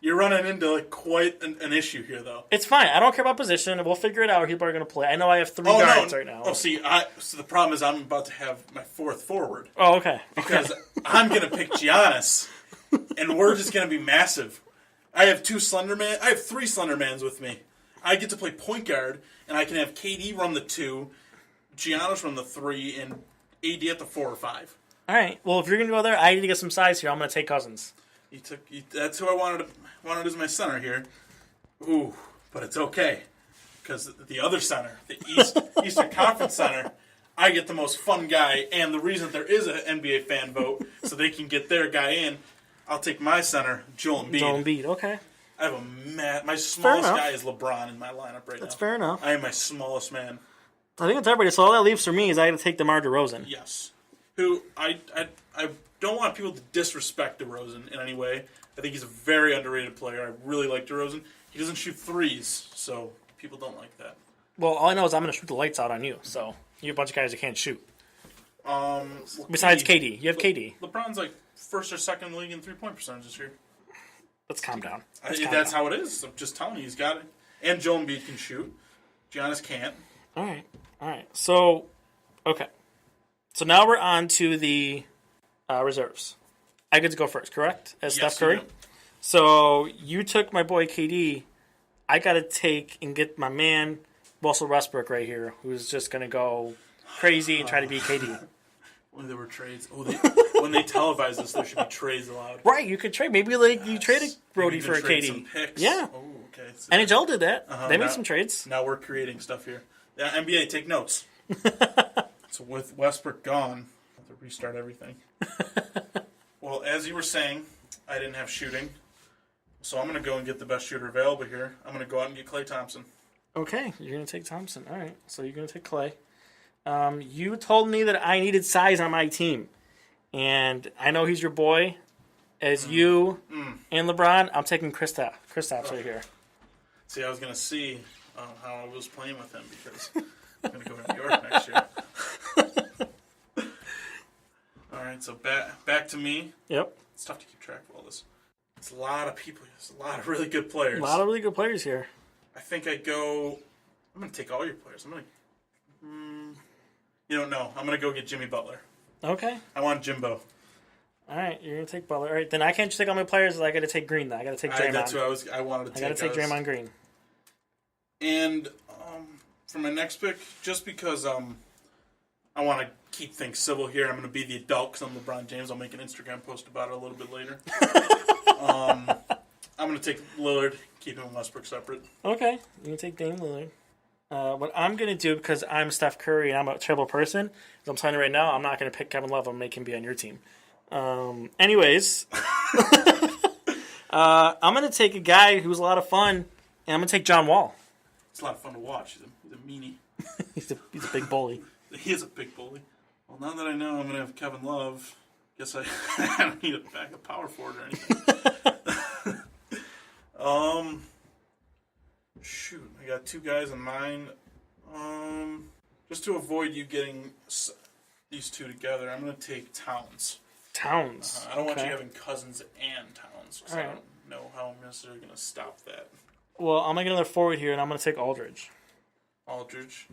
You're running into quite an issue here, though. It's fine. I don't care about position. We'll figure it out. People are going to play. I know I have 3 guards right now. Oh, so the problem is I'm about to have my fourth forward. Oh, okay. Because I'm going to pick Giannis, and we're just going to be massive. I have 3 Slendermans with me. I get to play point guard, and I can have KD run the 2, Giannis run the 3, and AD at the 4 or 5. All right. Well, if you're going to go there, I need to get some size here. I'm going to take Cousins. That's who I wanted as my center here. Ooh, but it's okay. Because the other center, the Eastern Conference center, I get the most fun guy, and the reason there is an NBA fan vote, so they can get their guy in, I'll take my center, Joel Embiid. Okay. I have my smallest guy is LeBron in my lineup right now. That's fair enough. I am my smallest man. I think it's everybody. So all that leaves for me is I got to take DeMar DeRozan. Yes. Who I don't want people to disrespect DeRozan in any way. I think he's a very underrated player. I really like DeRozan. He doesn't shoot threes, so people don't like that. Well, all I know is I'm going to shoot the lights out on you. So you're a bunch of guys that can't shoot. Besides KD. You have KD. LeBron's like first or second in the league in 3-point percentage this year. Let's calm down. That's how it is. I'm just telling you, he's got it. And Joel Embiid can shoot. Giannis can't. All right. So, okay. So now we're on to the reserves. I get to go first, correct? As Yes, Steph Curry? you do. So you took my boy KD. I got to take and get my man, Russell Westbrook, right here, who's just going to go crazy and try to beat KD. When there were trades. When they televise this, there should be trades allowed. Right, you could trade. Maybe you traded Brody for a KD. Some picks. Yeah. Oh, okay. So NHL did that. They made now- some trades. Now we're creating stuff here. Yeah, NBA, take notes. So with Westbrook gone, I have to restart everything. Well, as you were saying, I didn't have shooting. So I'm going to go and get the best shooter available here. I'm going to go out and get Klay Thompson. Okay, you're going to take Thompson. All right, so you're going to take Klay. You told me that I needed size on my team. And I know he's your boy. As you and LeBron, I'm taking Kristaps. Kristaps right here. See, I was going to see how I was playing with him because I'm going to go to New York next year. All right, so back to me. Yep. It's tough to keep track of all this. It's a lot of people. It's a lot of really good players. A lot of really good players here. I think I'm going to take all your players. I'm going to, no. I'm going to go get Jimmy Butler. Okay. I want Jimbo. All right, you're going to take Butler. All right, then I can't just take all my players. I got to take Green, then. I got to take Draymond. That's who I wanted to take. I got to take Draymond Green. And for my next pick, just because I want to keep things civil here, I'm going to be the adult because I'm LeBron James. I'll make an Instagram post about it a little bit later. I'm going to take Lillard, keep him and Westbrook separate. Okay, you can take Dame Lillard. What I'm going to do, because I'm Steph Curry and I'm a terrible person, is I'm telling you right now, I'm not going to pick Kevin Love and make him be on your team. Anyways, I'm going to take a guy who's a lot of fun, and I'm going to take John Wall. It's a lot of fun to watch. He's a meanie. He's a big bully. He is a big bully. Well, now that I know I'm going to have Kevin Love, guess I don't need a backup power forward or anything. Shoot, I got two guys in mind. Just to avoid you getting these two together, I'm going to take Towns. Towns. I don't want you having Cousins and Towns, because I All right. don't know how I'm necessarily going to stop that. Well, I'm going to get another forward here, and I'm going to take Aldridge. Aldridge.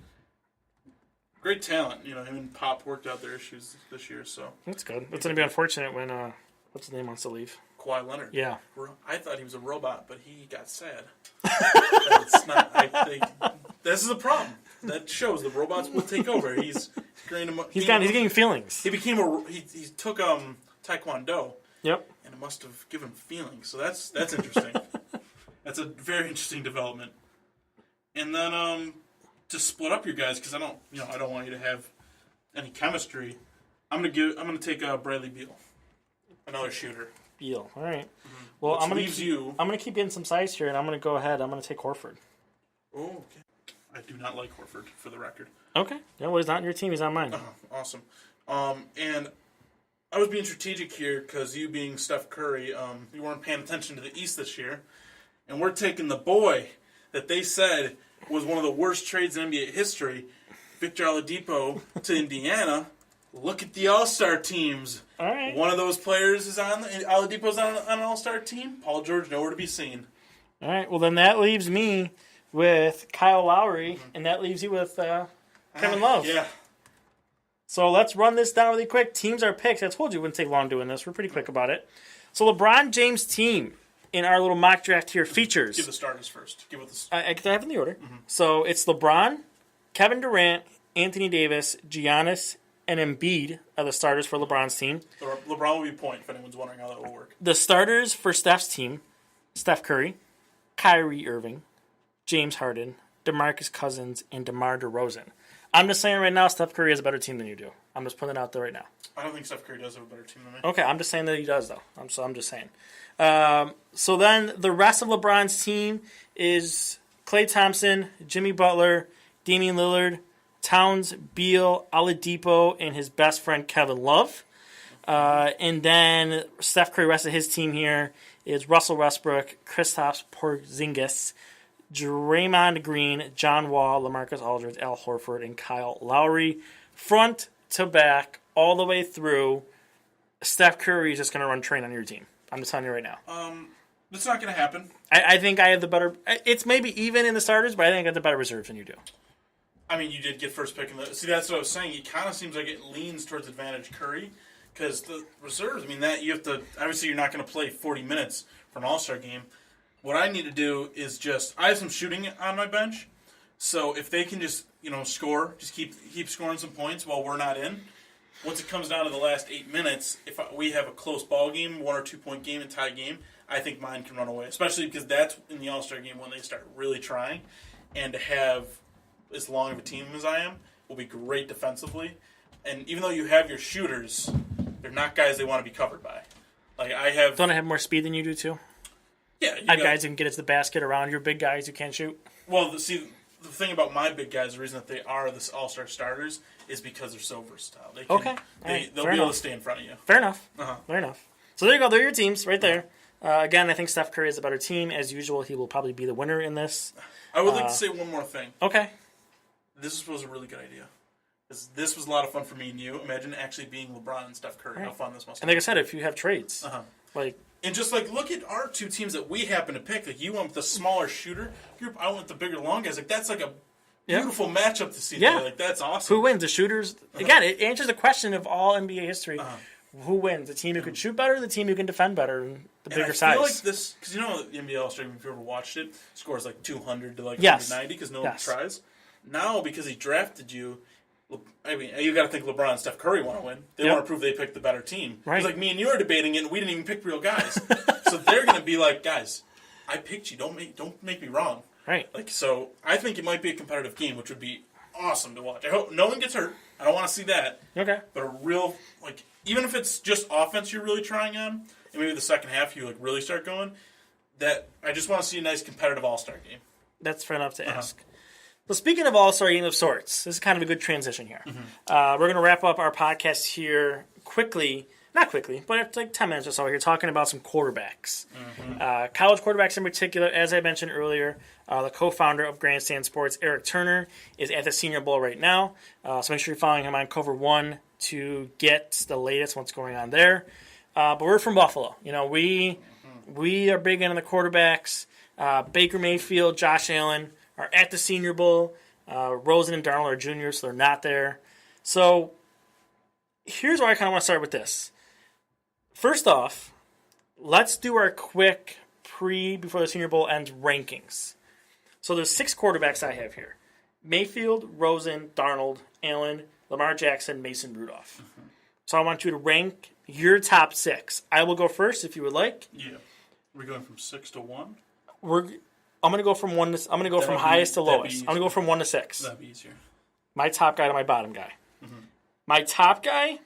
Great talent. Him and Pop worked out their issues this year, so. That's good. It's going to be unfortunate when, what's his name wants to leave? Kawhi Leonard. Yeah. I thought he was a robot, but he got sad. It's not. This is a problem. That shows the robots will take over. He's getting feelings. He became he took Taekwondo. Yep. And it must have given feelings. So that's interesting. That's a very interesting development. And then to split up your guys, because I don't want you to have any chemistry. I'm gonna take Bradley Beal, another shooter. Beal. All right. Mm-hmm. Well, I'm gonna keep getting some size here, and I'm gonna go ahead. I'm gonna take Horford. Oh, okay. I do not like Horford, for the record. Okay. Yeah, well, he's not on your team. He's on mine. Awesome. And I was being strategic here because you being Steph Curry, you weren't paying attention to the East this year. And we're taking the boy that they said was one of the worst trades in NBA history, Victor Oladipo, to Indiana. Look at the All-Star teams. All right. One of those players is Oladipo's on an All-Star team. Paul George, nowhere to be seen. All right. Well, then that leaves me with Kyle Lowry, and that leaves you with Kevin Love. Yeah. So let's run this down really quick. Teams are picked. I told you it wouldn't take long doing this. We're pretty quick about it. So LeBron James' team in our little mock draft here features. Give the starters first. Give what the. I have in the order. Mm-hmm. So it's LeBron, Kevin Durant, Anthony Davis, Giannis, and Embiid are the starters for LeBron's team. LeBron will be point if anyone's wondering how that will work. The starters for Steph's team: Steph Curry, Kyrie Irving, James Harden, DeMarcus Cousins, and DeMar DeRozan. I'm just saying right now, Steph Curry has a better team than you do. I'm just putting it out there right now. I don't think Steph Curry does have a better team than me. Okay, I'm just saying that he does, though. I'm just saying. So then the rest of LeBron's team is Klay Thompson, Jimmy Butler, Damian Lillard, Towns, Beal, Oladipo, and his best friend Kevin Love. And then Steph Curry, rest of his team here is Russell Westbrook, Kristaps Porzingis, Draymond Green, John Wall, LaMarcus Aldridge, Al Horford, and Kyle Lowry. Front to back, all the way through. Steph Curry is just going to run train on your team. I'm just telling you right now. That's not going to happen. I think I have the better... It's maybe even in the starters, but I think I got the better reserves than you do. I mean, you did get first pick. See, that's what I was saying. It kind of seems like it leans towards advantage Curry because the reserves, I mean, that you have to... Obviously, you're not going to play 40 minutes for an All-Star game. What I need to do is just... I have some shooting on my bench, so if they can just, score, just keep scoring some points while we're not in, once it comes down to the last 8 minutes, if we have a close ball game, 1 or 2 point game, and tie game, I think mine can run away, especially because that's in the All-Star game when they start really trying, and to have as long of a team as I am will be great defensively. And even though you have your shooters, they're not guys they want to be covered by. Like Don't I have more speed than you do too? Yeah, I have guys who can get it to the basket around your big guys who can't shoot. Well, the thing about my big guys, the reason that they are the All-Star starters is because they're so versatile. They'll be able to stay in front of you. Fair enough. Uh-huh. Fair enough. So there you go. They're your teams right there. Again, I think Steph Curry is a better team. As usual, he will probably be the winner in this. I would like to say one more thing. Okay. This was a really good idea. This was a lot of fun for me and you. Imagine actually being LeBron and Steph Curry. Right. How fun this must be. And like I said, if you have trades. And just look at our two teams that we happen to pick. Like you went with the smaller shooter group. I went with the bigger long guys. Like that's like a beautiful matchup to see. Yeah. There. Like that's awesome. Who wins? The shooters. Again, it answers the question of all NBA history. Who wins? The team who can shoot better, or the team who can defend better, and the bigger size. I feel like this because the NBA All-Star Game, if you ever watched it, scores 200 to 190 because no one tries. Now because he drafted you. I mean, you got to think LeBron and Steph Curry want to win. They want to prove they picked the better team. Right. Because me and you are debating it, and we didn't even pick real guys. So they're going to be like, guys, I picked you. Don't make me wrong. Right. So I think it might be a competitive game, which would be awesome to watch. I hope no one gets hurt. I don't want to see that. Okay. But a real even if it's just offense you're really trying on, and maybe the second half you really start going, that I just want to see a nice competitive All-Star game. That's fair enough to ask. Well, speaking of All-Star Game of sorts, this is kind of a good transition here. We're going to wrap up our podcast here quickly. Not quickly, but after 10 minutes or so, we're talking about some quarterbacks. College quarterbacks in particular, as I mentioned earlier, the co-founder of Grandstand Sports, Eric Turner, is at the Senior Bowl right now. So make sure you're following him on Cover 1 to get the latest what's going on there. But we're from Buffalo. We are big into the quarterbacks. Baker Mayfield, Josh Allen are at the Senior Bowl. Rosen and Darnold are juniors, so they're not there. So here's where I kind of want to start with this. First off, let's do our quick before the Senior Bowl ends rankings. So there's 6 quarterbacks I have here. Mayfield, Rosen, Darnold, Allen, Lamar Jackson, Mason Rudolph. So I want you to rank your top 6. I will go first if you would like. Yeah. We're going from 6 to 1? I'm going to go from 1 to... I'm going to go from highest to lowest. I'm going to go from 1 to 6. That'd be easier. My top guy to my bottom guy. My top guy,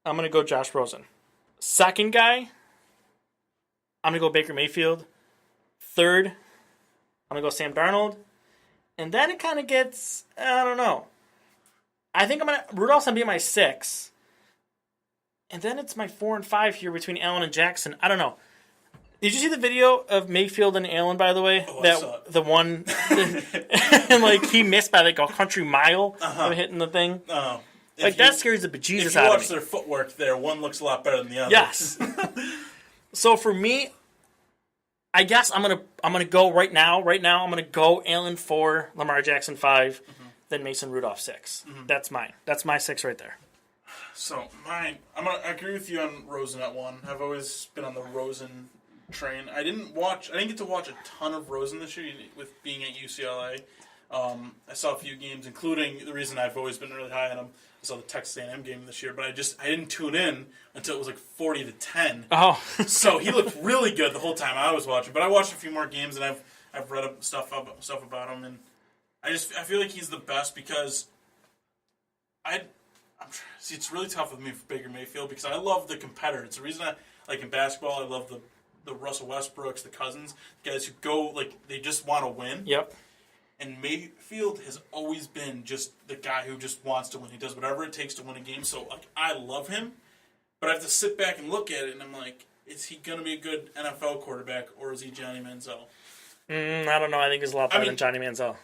I'm going to go Josh Rosen. Second guy, I'm going to go Baker Mayfield. Third, I'm going to go Sam Darnold. And then it kind of gets, I don't know. I think Rudolph's going to be my 6. And then it's my 4 and 5 here between Allen and Jackson. I don't know. Did you see the video of Mayfield and Allen, by the way? Oh, I saw it. The one, and he missed by a country mile of hitting the thing. Oh. That scares the bejesus out of me. If you watch their footwork there, one looks a lot better than the other. Yes. So for me, I guess I'm gonna go right now. Right now, I'm gonna go Allen 4, Lamar Jackson 5, then Mason Rudolph 6. That's mine. That's my 6 right there. So mine, I agree with you on Rosen at 1. I've always been on the Rosen train. I didn't get to watch a ton of Rosen this year with being at UCLA. I saw a few games, including the reason I've always been really high on him. I saw the Texas A&M game this year, but I didn't tune in until it was 40-10. Oh, so he looked really good the whole time I was watching. But I watched a few more games, and I've read stuff about him, and I feel like he's the best because it's really tough with me for Baker Mayfield because I love the competitor. It's the reason in basketball I love the Russell Westbrooks, the Cousins, the guys who go they just want to win. Yep. And Mayfield has always been just the guy who just wants to win. He does whatever it takes to win a game. So, I love him, but I have to sit back and look at it, and I'm like, is he going to be a good NFL quarterback, or is he Johnny Manziel? I don't know. I think he's a lot better than Johnny Manziel.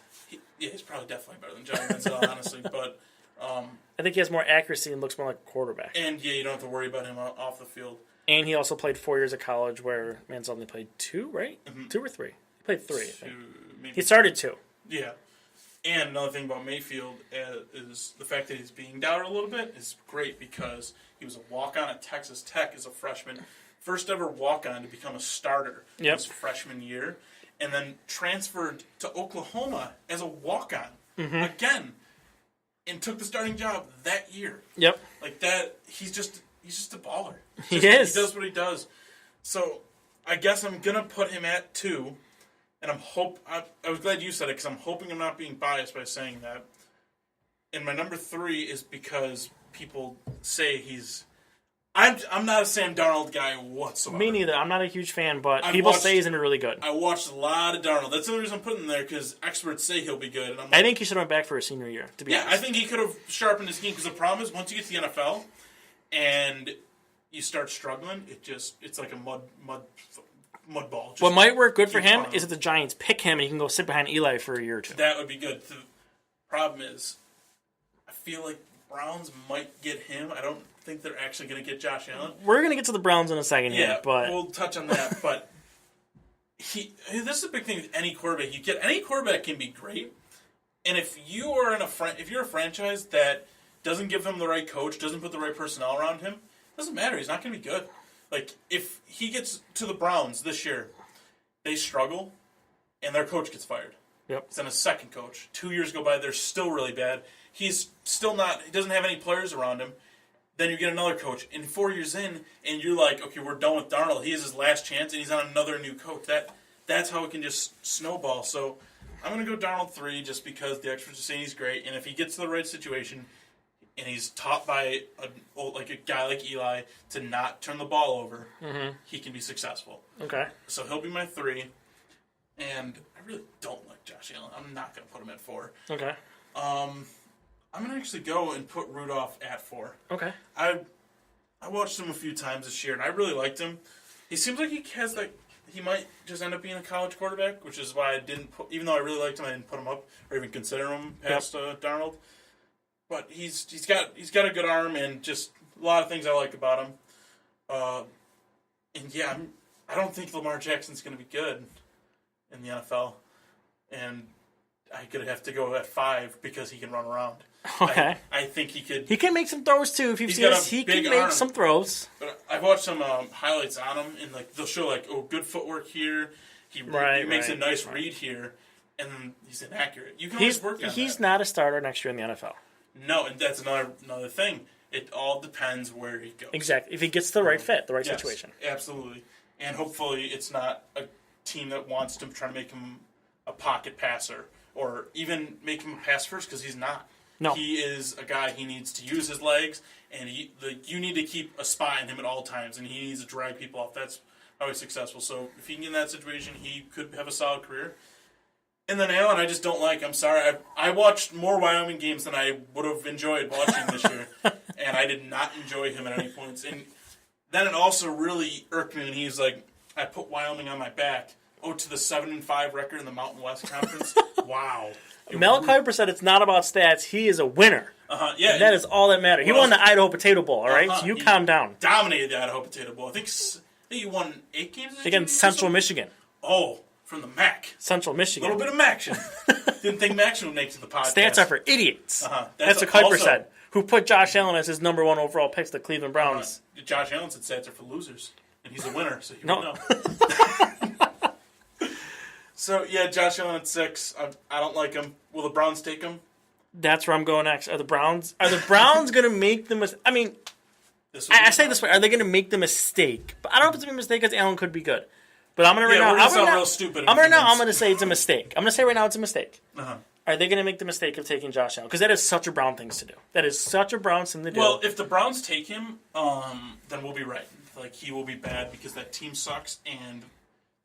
He's probably definitely better than Johnny Manziel, honestly. But I think he has more accuracy and looks more like a quarterback. And, you don't have to worry about him off the field. And he also played 4 years of college where Manziel only played 2, right? Mm-hmm. 2 or 3? He played 3, I think. He started 2. Yeah. And another thing about Mayfield is the fact that he's being doubted a little bit is great because he was a walk-on at Texas Tech as a freshman. First ever walk-on to become a starter his freshman year. And then transferred to Oklahoma as a walk-on again. And took the starting job that year. Yep. Like that, he's just a baller. He is. He does what he does. So I guess I'm gonna put him at 2, and I was glad you said it because I'm hoping I'm not being biased by saying that. And my number 3 is because people say he's. I'm not a Sam Darnold guy whatsoever. Me neither. I'm not a huge fan, but people say he's really good. I watched a lot of Darnold. That's the only reason I'm putting him there because experts say he'll be good. And I think he should have went back for his senior year. To be honest, I think he could have sharpened his game because the problem is once you get to the NFL and you start struggling, it's like a mud ball. What might work good for him is if the Giants pick him and he can go sit behind Eli for a year or 2. That would be good. The problem is, I feel like the Browns might get him. I don't think they're actually going to get Josh Allen. We're going to get to the Browns in a second here, but we'll touch on that. But this is a big thing with any quarterback. Any quarterback can be great, and if you're a franchise that doesn't give him the right coach, doesn't put the right personnel around him, it doesn't matter. He's not going to be good. Like if he gets to the Browns this year, they struggle, and their coach gets fired. Yep. It's then a second coach. 2 years go by, they're still really bad. He's still not. He doesn't have any players around him. Then you get another coach, and 4 years in, and you're like, okay, we're done with Darnold. He has his last chance, and he's on another new coach. That's how it can just snowball. So I'm going to go Darnold 3 just because the experts are saying he's great, and if he gets to the right situation, and he's taught by a guy like Eli to not turn the ball over, he can be successful. Okay. So he'll be my 3, and I really don't like Josh Allen. I'm not going to put him at 4. Okay. I'm going to actually go and put Rudolph at 4. Okay. I watched him a few times this year, and I really liked him. He seems like he might just end up being a college quarterback, which is why I didn't put, even though I really liked him, I didn't put him up or even consider him past Darnold. But he's got a good arm and just a lot of things I like about him. I don't think Lamar Jackson's going to be good in the NFL, and I could have to go at 5 because he can run around. Okay. I think he could. He can make some throws too. If you've seen this, he can make some throws. But I've watched some highlights on him, and they'll show good footwork here. He makes a nice read here, and then he's inaccurate. You can always work on that. He's not a starter next year in the NFL. No, and that's another thing. It all depends where he goes. Exactly. If he gets the right fit, the right situation. Absolutely. And hopefully it's not a team that wants to try to make him a pocket passer or even make him a pass first because he's not. No. He is a guy, he needs to use his legs, and you need to keep a spy on him at all times, and he needs to drag people off. That's how he's successful. So if he can get in that situation, he could have a solid career. And then Allen, I just don't like. I'm sorry. I watched more Wyoming games than I would have enjoyed watching this year, and I did not enjoy him at any points. And then it also really irked me when he's like, I put Wyoming on my back. Oh, to the 7-5 record in the Mountain West Conference? Wow. Mel Kiper said it's not about stats. He is a winner. Yeah. And that is all that matters. He won the Idaho Potato Bowl, all right? So you calm down. Dominated the Idaho Potato Bowl. I think he won 8 games against Central Michigan. Oh, from the MAC. Central Michigan. A little bit of MACtion. Didn't think MACtion would make it to the podcast. Stats are for idiots. That's what Kiper said. Who put Josh Allen as his number 1 overall pick to the Cleveland Browns. Josh Allen said stats are for losers. And he's a winner, so you would know. So, yeah, Josh Allen at 6. I don't like him. Will the Browns take him? That's where I'm going next. Are the Browns going to make the mistake? I mean, I say this way. Are they going to make the mistake? But I don't know if it's a mistake because Allen could be good. But I'm going to real stupid. I'm going to say it's a mistake. I'm going to say right now it's a mistake. Are they going to make the mistake of taking Josh Allen? Because that is such a Brown thing to do. That is such a Brown thing to do. Well, if the Browns take him, then we'll be right. He will be bad because that team sucks. And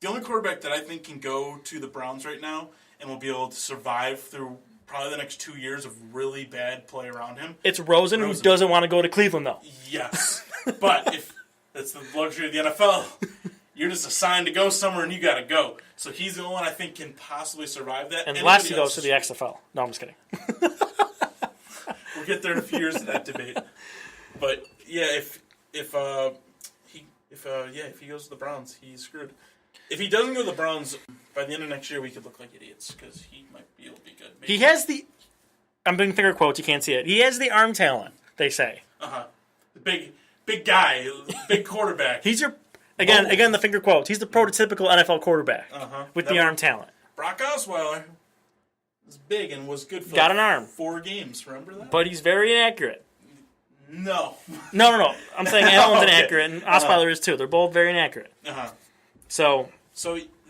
the only quarterback that I think can go to the Browns right now and will be able to survive through probably the next 2 years of really bad play around him. It's Rosen who doesn't want to go to Cleveland, though. Yes. But if that's the luxury of the NFL, You're just assigned to go somewhere and you got to go. So he's the only one I think can possibly survive that. Unless he goes to the XFL. No, I'm just kidding. We'll get there in a few years in that debate. But yeah, if he goes to the Browns, he's screwed. If he doesn't go to the Browns, by the end of next year, we could look like idiots because he might be able to be good. Maybe. He has the. I'm doing finger quotes. You can't see it. He has the arm talent. They say. The big guy, big quarterback. He's your again the finger quotes. He's the prototypical NFL quarterback with the arm talent. Brock Osweiler was big and was good for got an arm 4 games. Remember that? But he's very inaccurate. No. No. I'm saying Allen's inaccurate and Osweiler is too. They're both very inaccurate. So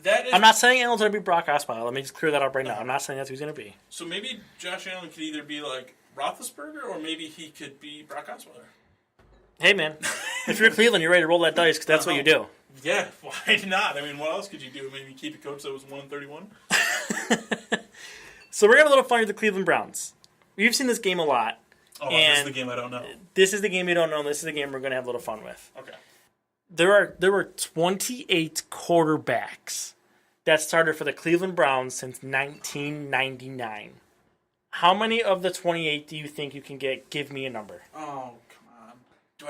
that is. I'm not saying Allen's going to be Brock Osweiler. Let me just clear that up right now. I'm not saying that's who he's going to be. So maybe Josh Allen could either be like Roethlisberger or maybe he could be Brock Osweiler. Hey, man. If you're Cleveland, you're ready to roll that dice because that's what you do. Yeah, why not? I mean, what else could you do? Maybe keep a coach that was 131? So we're going to have a little fun with the Cleveland Browns. You've seen this game a lot. Oh, this is the game I don't know. This is the game you don't know. This is the game we're going to have a little fun with. Okay. There were 28 quarterbacks that started for the Cleveland Browns since 1999. How many of the 28 do you think you can get? Give me a number. Oh, come on. Do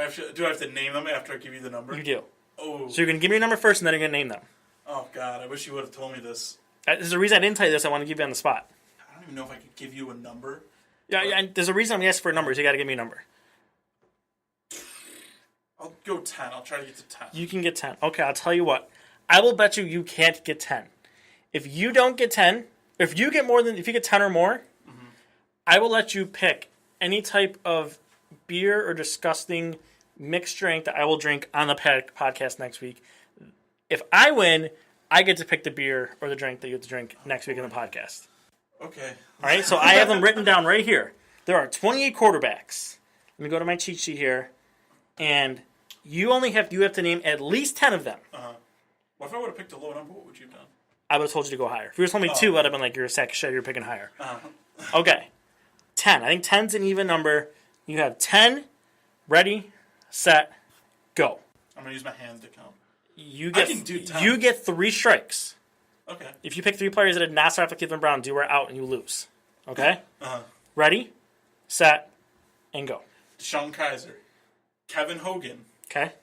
I have to name them after I give you the number? You do. Oh. So you're going to give me your number first, and then you're going to name them. Oh, God. I wish you would have told me this. There's a reason I didn't tell you this. I want to give you on the spot. I don't even know if I could give you a number. Yeah, there's a reason I'm asking for numbers. You got to give me a number. I'll go 10. I'll try to get to 10. You can get 10. Okay, I'll tell you what. I will bet you can't get 10. If you don't get 10, if you get 10 or more, I will let you pick any type of beer or disgusting mixed drink that I will drink on the podcast next week. If I win, I get to pick the beer or the drink that you have to drink next week in the podcast. Okay. All right, so I have them written down right here. There are 28 quarterbacks. Let me go to my cheat sheet here. And you have to name at least 10 of them. What if I would have picked a low number? What would you have done? I would have told you to go higher. If you were told me 2, I'd have been like, you're a sack of shit, you're picking higher. Okay. 10. I think 10's an even number. You have 10, ready, set, go. I'm going to use my hands to count. I can do 10. You get 3 strikes. Okay. If you pick 3 players that did not start for Cleveland Browns, you are out and you lose. Okay? Ready, set, and go. Deshaun Kaiser. Kevin Hogan. Okay.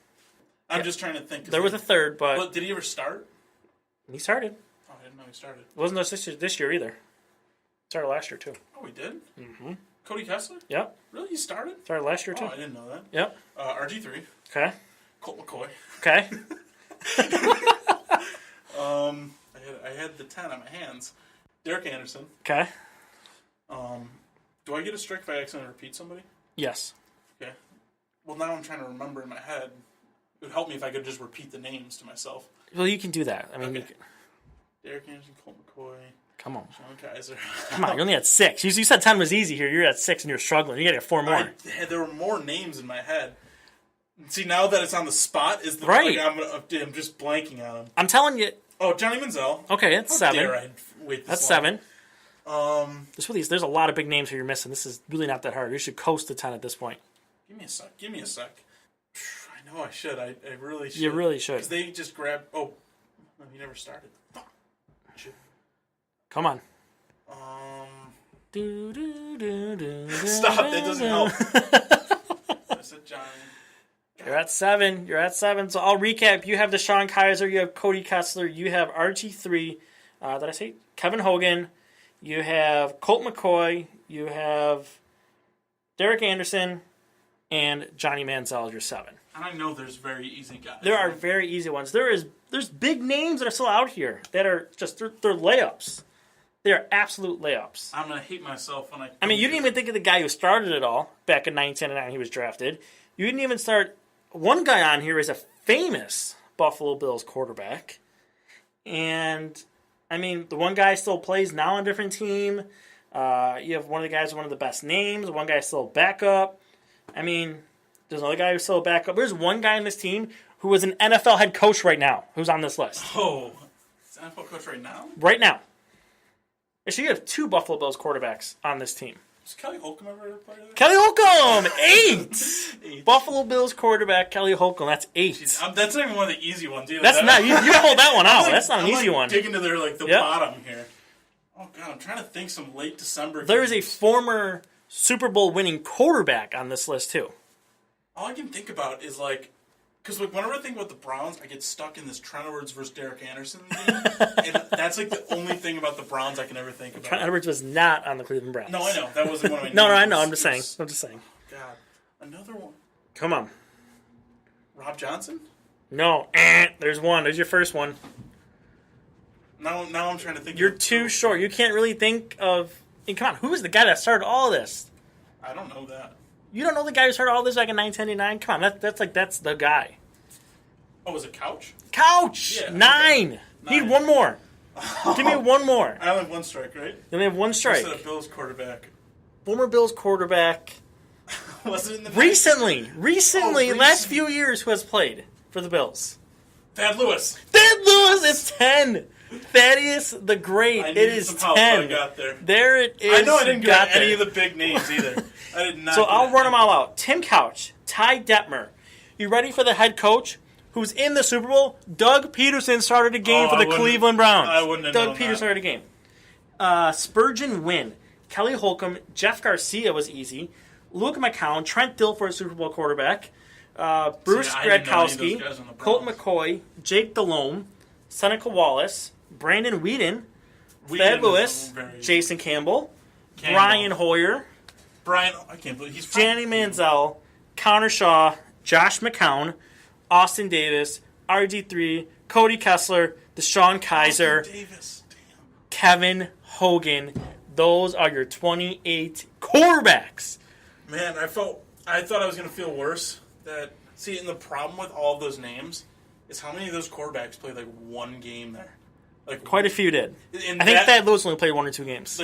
I'm just trying to think. There was a third, but... Well, did he ever start? He started. Oh, I didn't know he started. It wasn't this year either. Started last year, too. Oh, he did? Mm-hmm. Cody Kessler? Yep. Really? He started? Started last year, too. Oh, I didn't know that. Yep. RG3. Okay. Colt McCoy. Okay. I had the 10 on my hands. Derek Anderson. Okay. Do I get a strike if I accidentally repeat somebody? Yes. Okay. Well, now I'm trying to remember in my head. It would help me if I could just repeat the names to myself. Well, you can do that. I mean, okay. Derek Anderson, Colt McCoy. Come on. Sean Kaiser. Come on, you only had 6. You said 10 was easy here. You're at 6 and you're struggling. You got to get 4 more. There were more names in my head. See, now that it's on the spot, is the right. I'm just blanking on them. I'm telling you. Oh, Johnny Manziel. Okay, that's 7. Wait, that's long. 7. There's a lot of big names here you're missing. This is really not that hard. You should coast to 10 at this point. Give me a sec. I know I should. I really should. You really should. Because they just grabbed... Oh, no, he never started. Fuck. Come on. Stop. That doesn't help. I said Johnny. You're at 7. So I'll recap. You have Deshaun Kaiser. You have Cody Kessler. You have RG3. Did I say Kevin Hogan? You have Colt McCoy. You have Derek Anderson. And Johnny Manziel is your 7. And I know there's very easy guys. There are very easy ones. There's big names that are still out here that are just they're layups. They are absolute layups. I'm gonna hate myself when I mean, you didn't even think of the guy who started it all back in 1999. He was drafted. You didn't even start. One guy on here is a famous Buffalo Bills quarterback, and I mean, the one guy still plays now on a different team. You have one of the guys with one of the best names. One guy's still a backup. I mean, there's another guy who's still a backup. There's one guy on this team who is an NFL head coach right now who's on this list. Oh, is NFL coach right now? Right now. Actually, you have 2 Buffalo Bills quarterbacks on this team. Does Kelly Holcomb ever play there? Kelly Holcomb, 8. Buffalo Bills quarterback Kelly Holcomb. That's 8. Jeez, that's not even one of the easy ones either. That's not. You pulled that one out. Like, that's not an easy one. Digging to their the bottom here. Oh god, I'm trying to think some late December. There is a former Super Bowl winning quarterback on this list too. All I can think about is because whenever I think about the Browns, I get stuck in this Trent Edwards versus Derek Anderson game, and that's the only thing about the Browns I can ever think about. Trent Edwards was not on the Cleveland Browns. No, I know that wasn't one of my. No, I know. I'm just saying. God, another one. Come on. Rob Johnson? No, there's one. There's your first one. Now I'm trying to think. You're too short. You can't really think of. And come on, who was the guy that started all this? I don't know that. You don't know the guy who started all this back in 1999? Come on, that's the guy. Oh, was it Couch? Couch! Yeah, 9. okay. Need one more. Give me one more. I only have one strike, right? You only have one strike. Instead of Bills quarterback. Former Bills quarterback. Was it in the Recently, recent. last few years, who has played for the Bills? Thad Lewis. Thad Lewis is 10. Thaddeus the Great. It is 10. I got there. There it is. I know I didn't get any of the big names either. I did not. So I'll run them all out. Tim Couch, Ty Detmer. You ready for the head coach who's in the Super Bowl? Doug Peterson started a game for the Cleveland Browns. I wouldn't have Doug known Peterson started a game. Spurgeon Wynn, Kelly Holcomb, Jeff Garcia was easy. Luke McCown, Trent Dilfer, Super Bowl quarterback. Bruce Gradkowski, Colt McCoy, Jake Delhomme, Seneca Wallace, Brandon Whedon, Thad Lewis, Jason Campbell, Brian Hoyer, I can't believe he's Danny Manziel, Connor Shaw, Josh McCown, Austin Davis, RG3, Cody Kessler, Deshaun Kaiser, Kevin Hogan. Those are your 28 quarterbacks. Man, I thought I was going to feel worse. And the problem with all of those names is how many of those quarterbacks played one game there. Quite a few did. I think Thad Lewis only played 1 or 2 games.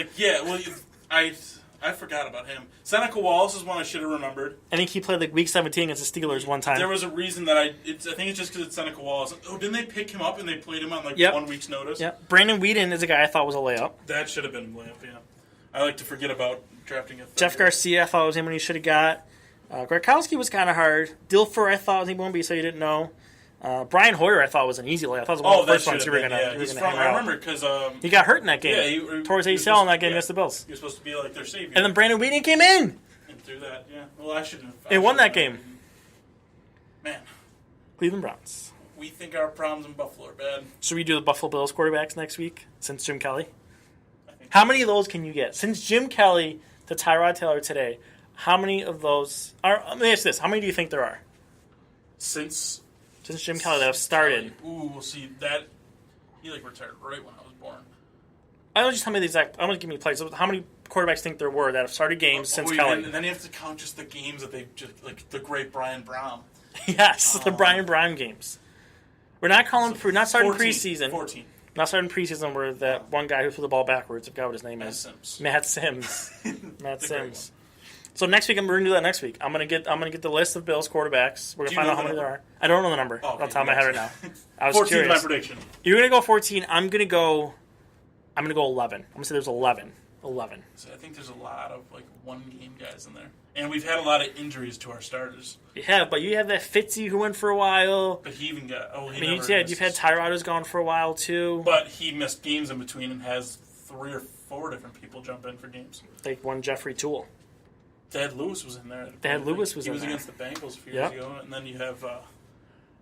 I forgot about him. Seneca Wallace is one I should have remembered. I think he played Week 17 against the Steelers one time. There was a reason that I think it's just because it's Seneca Wallace. Oh, didn't they pick him up and they played him on 1 week's notice? Yeah. Brandon Whedon is a guy I thought was a layup. That should have been a layup, yeah. I like to forget about drafting a Jeff Garcia, I thought was him when he should have got. Gradkowski was kind of hard. Dilfer, I thought he wouldn't be, so you didn't know. Brian Hoyer, I thought was an easy layup. I thought it was one of the first ones you were going to hang out. I remember because he got hurt in that game. Yeah, tore his ACL in that game against the Bills. He was supposed to be their savior. And then Brandon Whedon came in. And threw that, yeah. Well, I shouldn't have. And won that game. Man. Cleveland Browns. We think our problems in Buffalo are bad. Should we do the Buffalo Bills quarterbacks next week since Jim Kelly? How many of those can you get? Since Jim Kelly to Tyrod Taylor today, how many of those are... Let me ask this. How many do you think there are? Since Jim Kelly that have started. Ooh, we'll see that. He retired right when I was born. I don't just tell me the exact. I'm going to give me plays. How many quarterbacks think there were that have started games since Kelly? And then you have to count just the games that they've just the great Brian Brown. Yes, the Brian Brown games. We're not calling. We're not starting 14, preseason. 14. Not starting preseason where that one guy who threw the ball backwards. I forgot what his name is. Matt Sims. Matt Sims. So next week, we're gonna do that next week. I'm gonna get the list of Bills quarterbacks. We're gonna find out how many there are. I don't know the number. I'll tell my head right now. I was 14 curious. is my prediction. You're gonna go 14. I'm gonna go 11. I'm gonna say there's 11. 11. So I think there's a lot of 1-game guys in there, and we've had a lot of injuries to our starters. Yeah, but you have that Fitzy who went for a while. But he even got. You've had Tyrod who's gone for a while too. But he missed games in between and has 3 or 4 different people jump in for games. Like one Jeffrey Toole. Thad Lewis was in there. Thad Lewis was in there. He was against the Bengals a few years ago. And then you have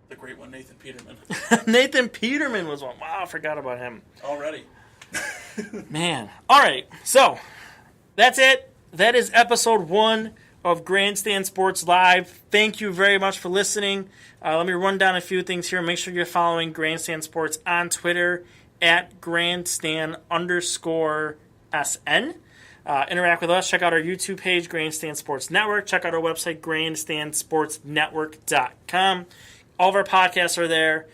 the great one, Nathan Peterman. Nathan Peterman was one. Wow, I forgot about him. Already. Man. All right. So, that's it. That is episode 1 of Grandstand Sports Live. Thank you very much for listening. Let me run down a few things here. Make sure you're following Grandstand Sports on Twitter at grandstand_SN. Interact with us. Check out our YouTube page, Grandstand Sports Network. Check out our website, grandstandsportsnetwork.com. All of our podcasts are there.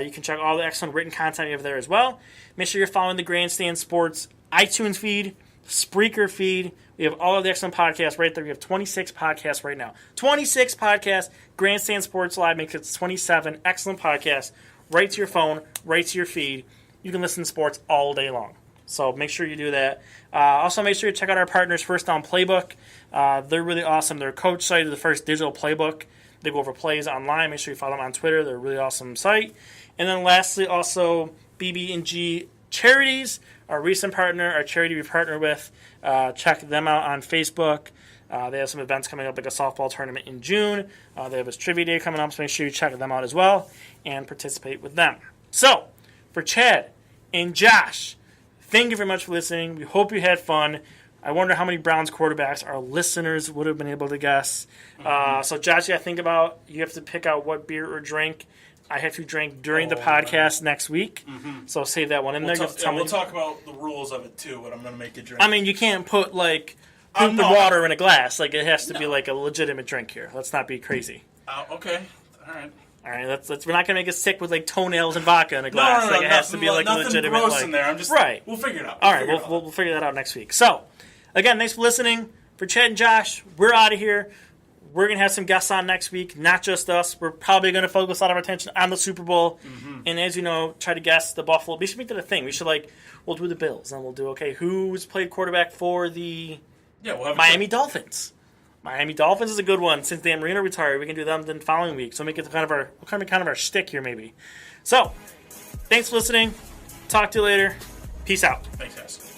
You can check all the excellent written content we have there as well. Make sure you're following the Grandstand Sports iTunes feed, Spreaker feed. We have all of the excellent podcasts right there. We have 26 podcasts right now. 26 podcasts. Grandstand Sports Live makes it 27 excellent podcasts right to your phone, right to your feed. You can listen to sports all day long. So make sure you do that. Also, make sure you check out our partners, First Down Playbook. They're really awesome. Their coach site is the first digital playbook. They go over plays online. Make sure you follow them on Twitter. They're a really awesome site. And then lastly, also BB&G Charities, our recent partner, our charity we partner with. Check them out on Facebook. They have some events coming up, like a softball tournament in June. They have a trivia day coming up, so make sure you check them out as well and participate with them. So, for Chad and Josh, thank you very much for listening. We hope you had fun. I wonder how many Browns quarterbacks our listeners would have been able to guess. So, Josh, you got to think about, you have to pick out what beer or drink I have to drink during the podcast next week. So, I'll save that one in there. We'll talk about the rules of it, too, but I'm going to make you drink. I mean, you can't put, like, water in a glass. Like, it has to be, like, a legitimate drink here. Let's not be crazy. Okay. All right. All right, we're not gonna make it sick with like toenails and vodka in a glass. No, it has to be like legitimate. Gross in there. I'm just right. We'll figure it out. All right, we'll figure that out next week. So, again, thanks for listening. For Chad and Josh, we're out of here. We're gonna have some guests on next week, not just us. We're probably gonna focus a lot of our attention on the Super Bowl, and as you know, try to guess the Buffalo. We should make that a thing. We should we'll do the Bills, and we'll do who's played quarterback for the we'll have Miami Dolphins. Miami Dolphins is a good one. Since Dan Marino retired, we can do them the following week. So make it kind of our shtick here, maybe. So, thanks for listening. Talk to you later. Peace out. Thanks, guys.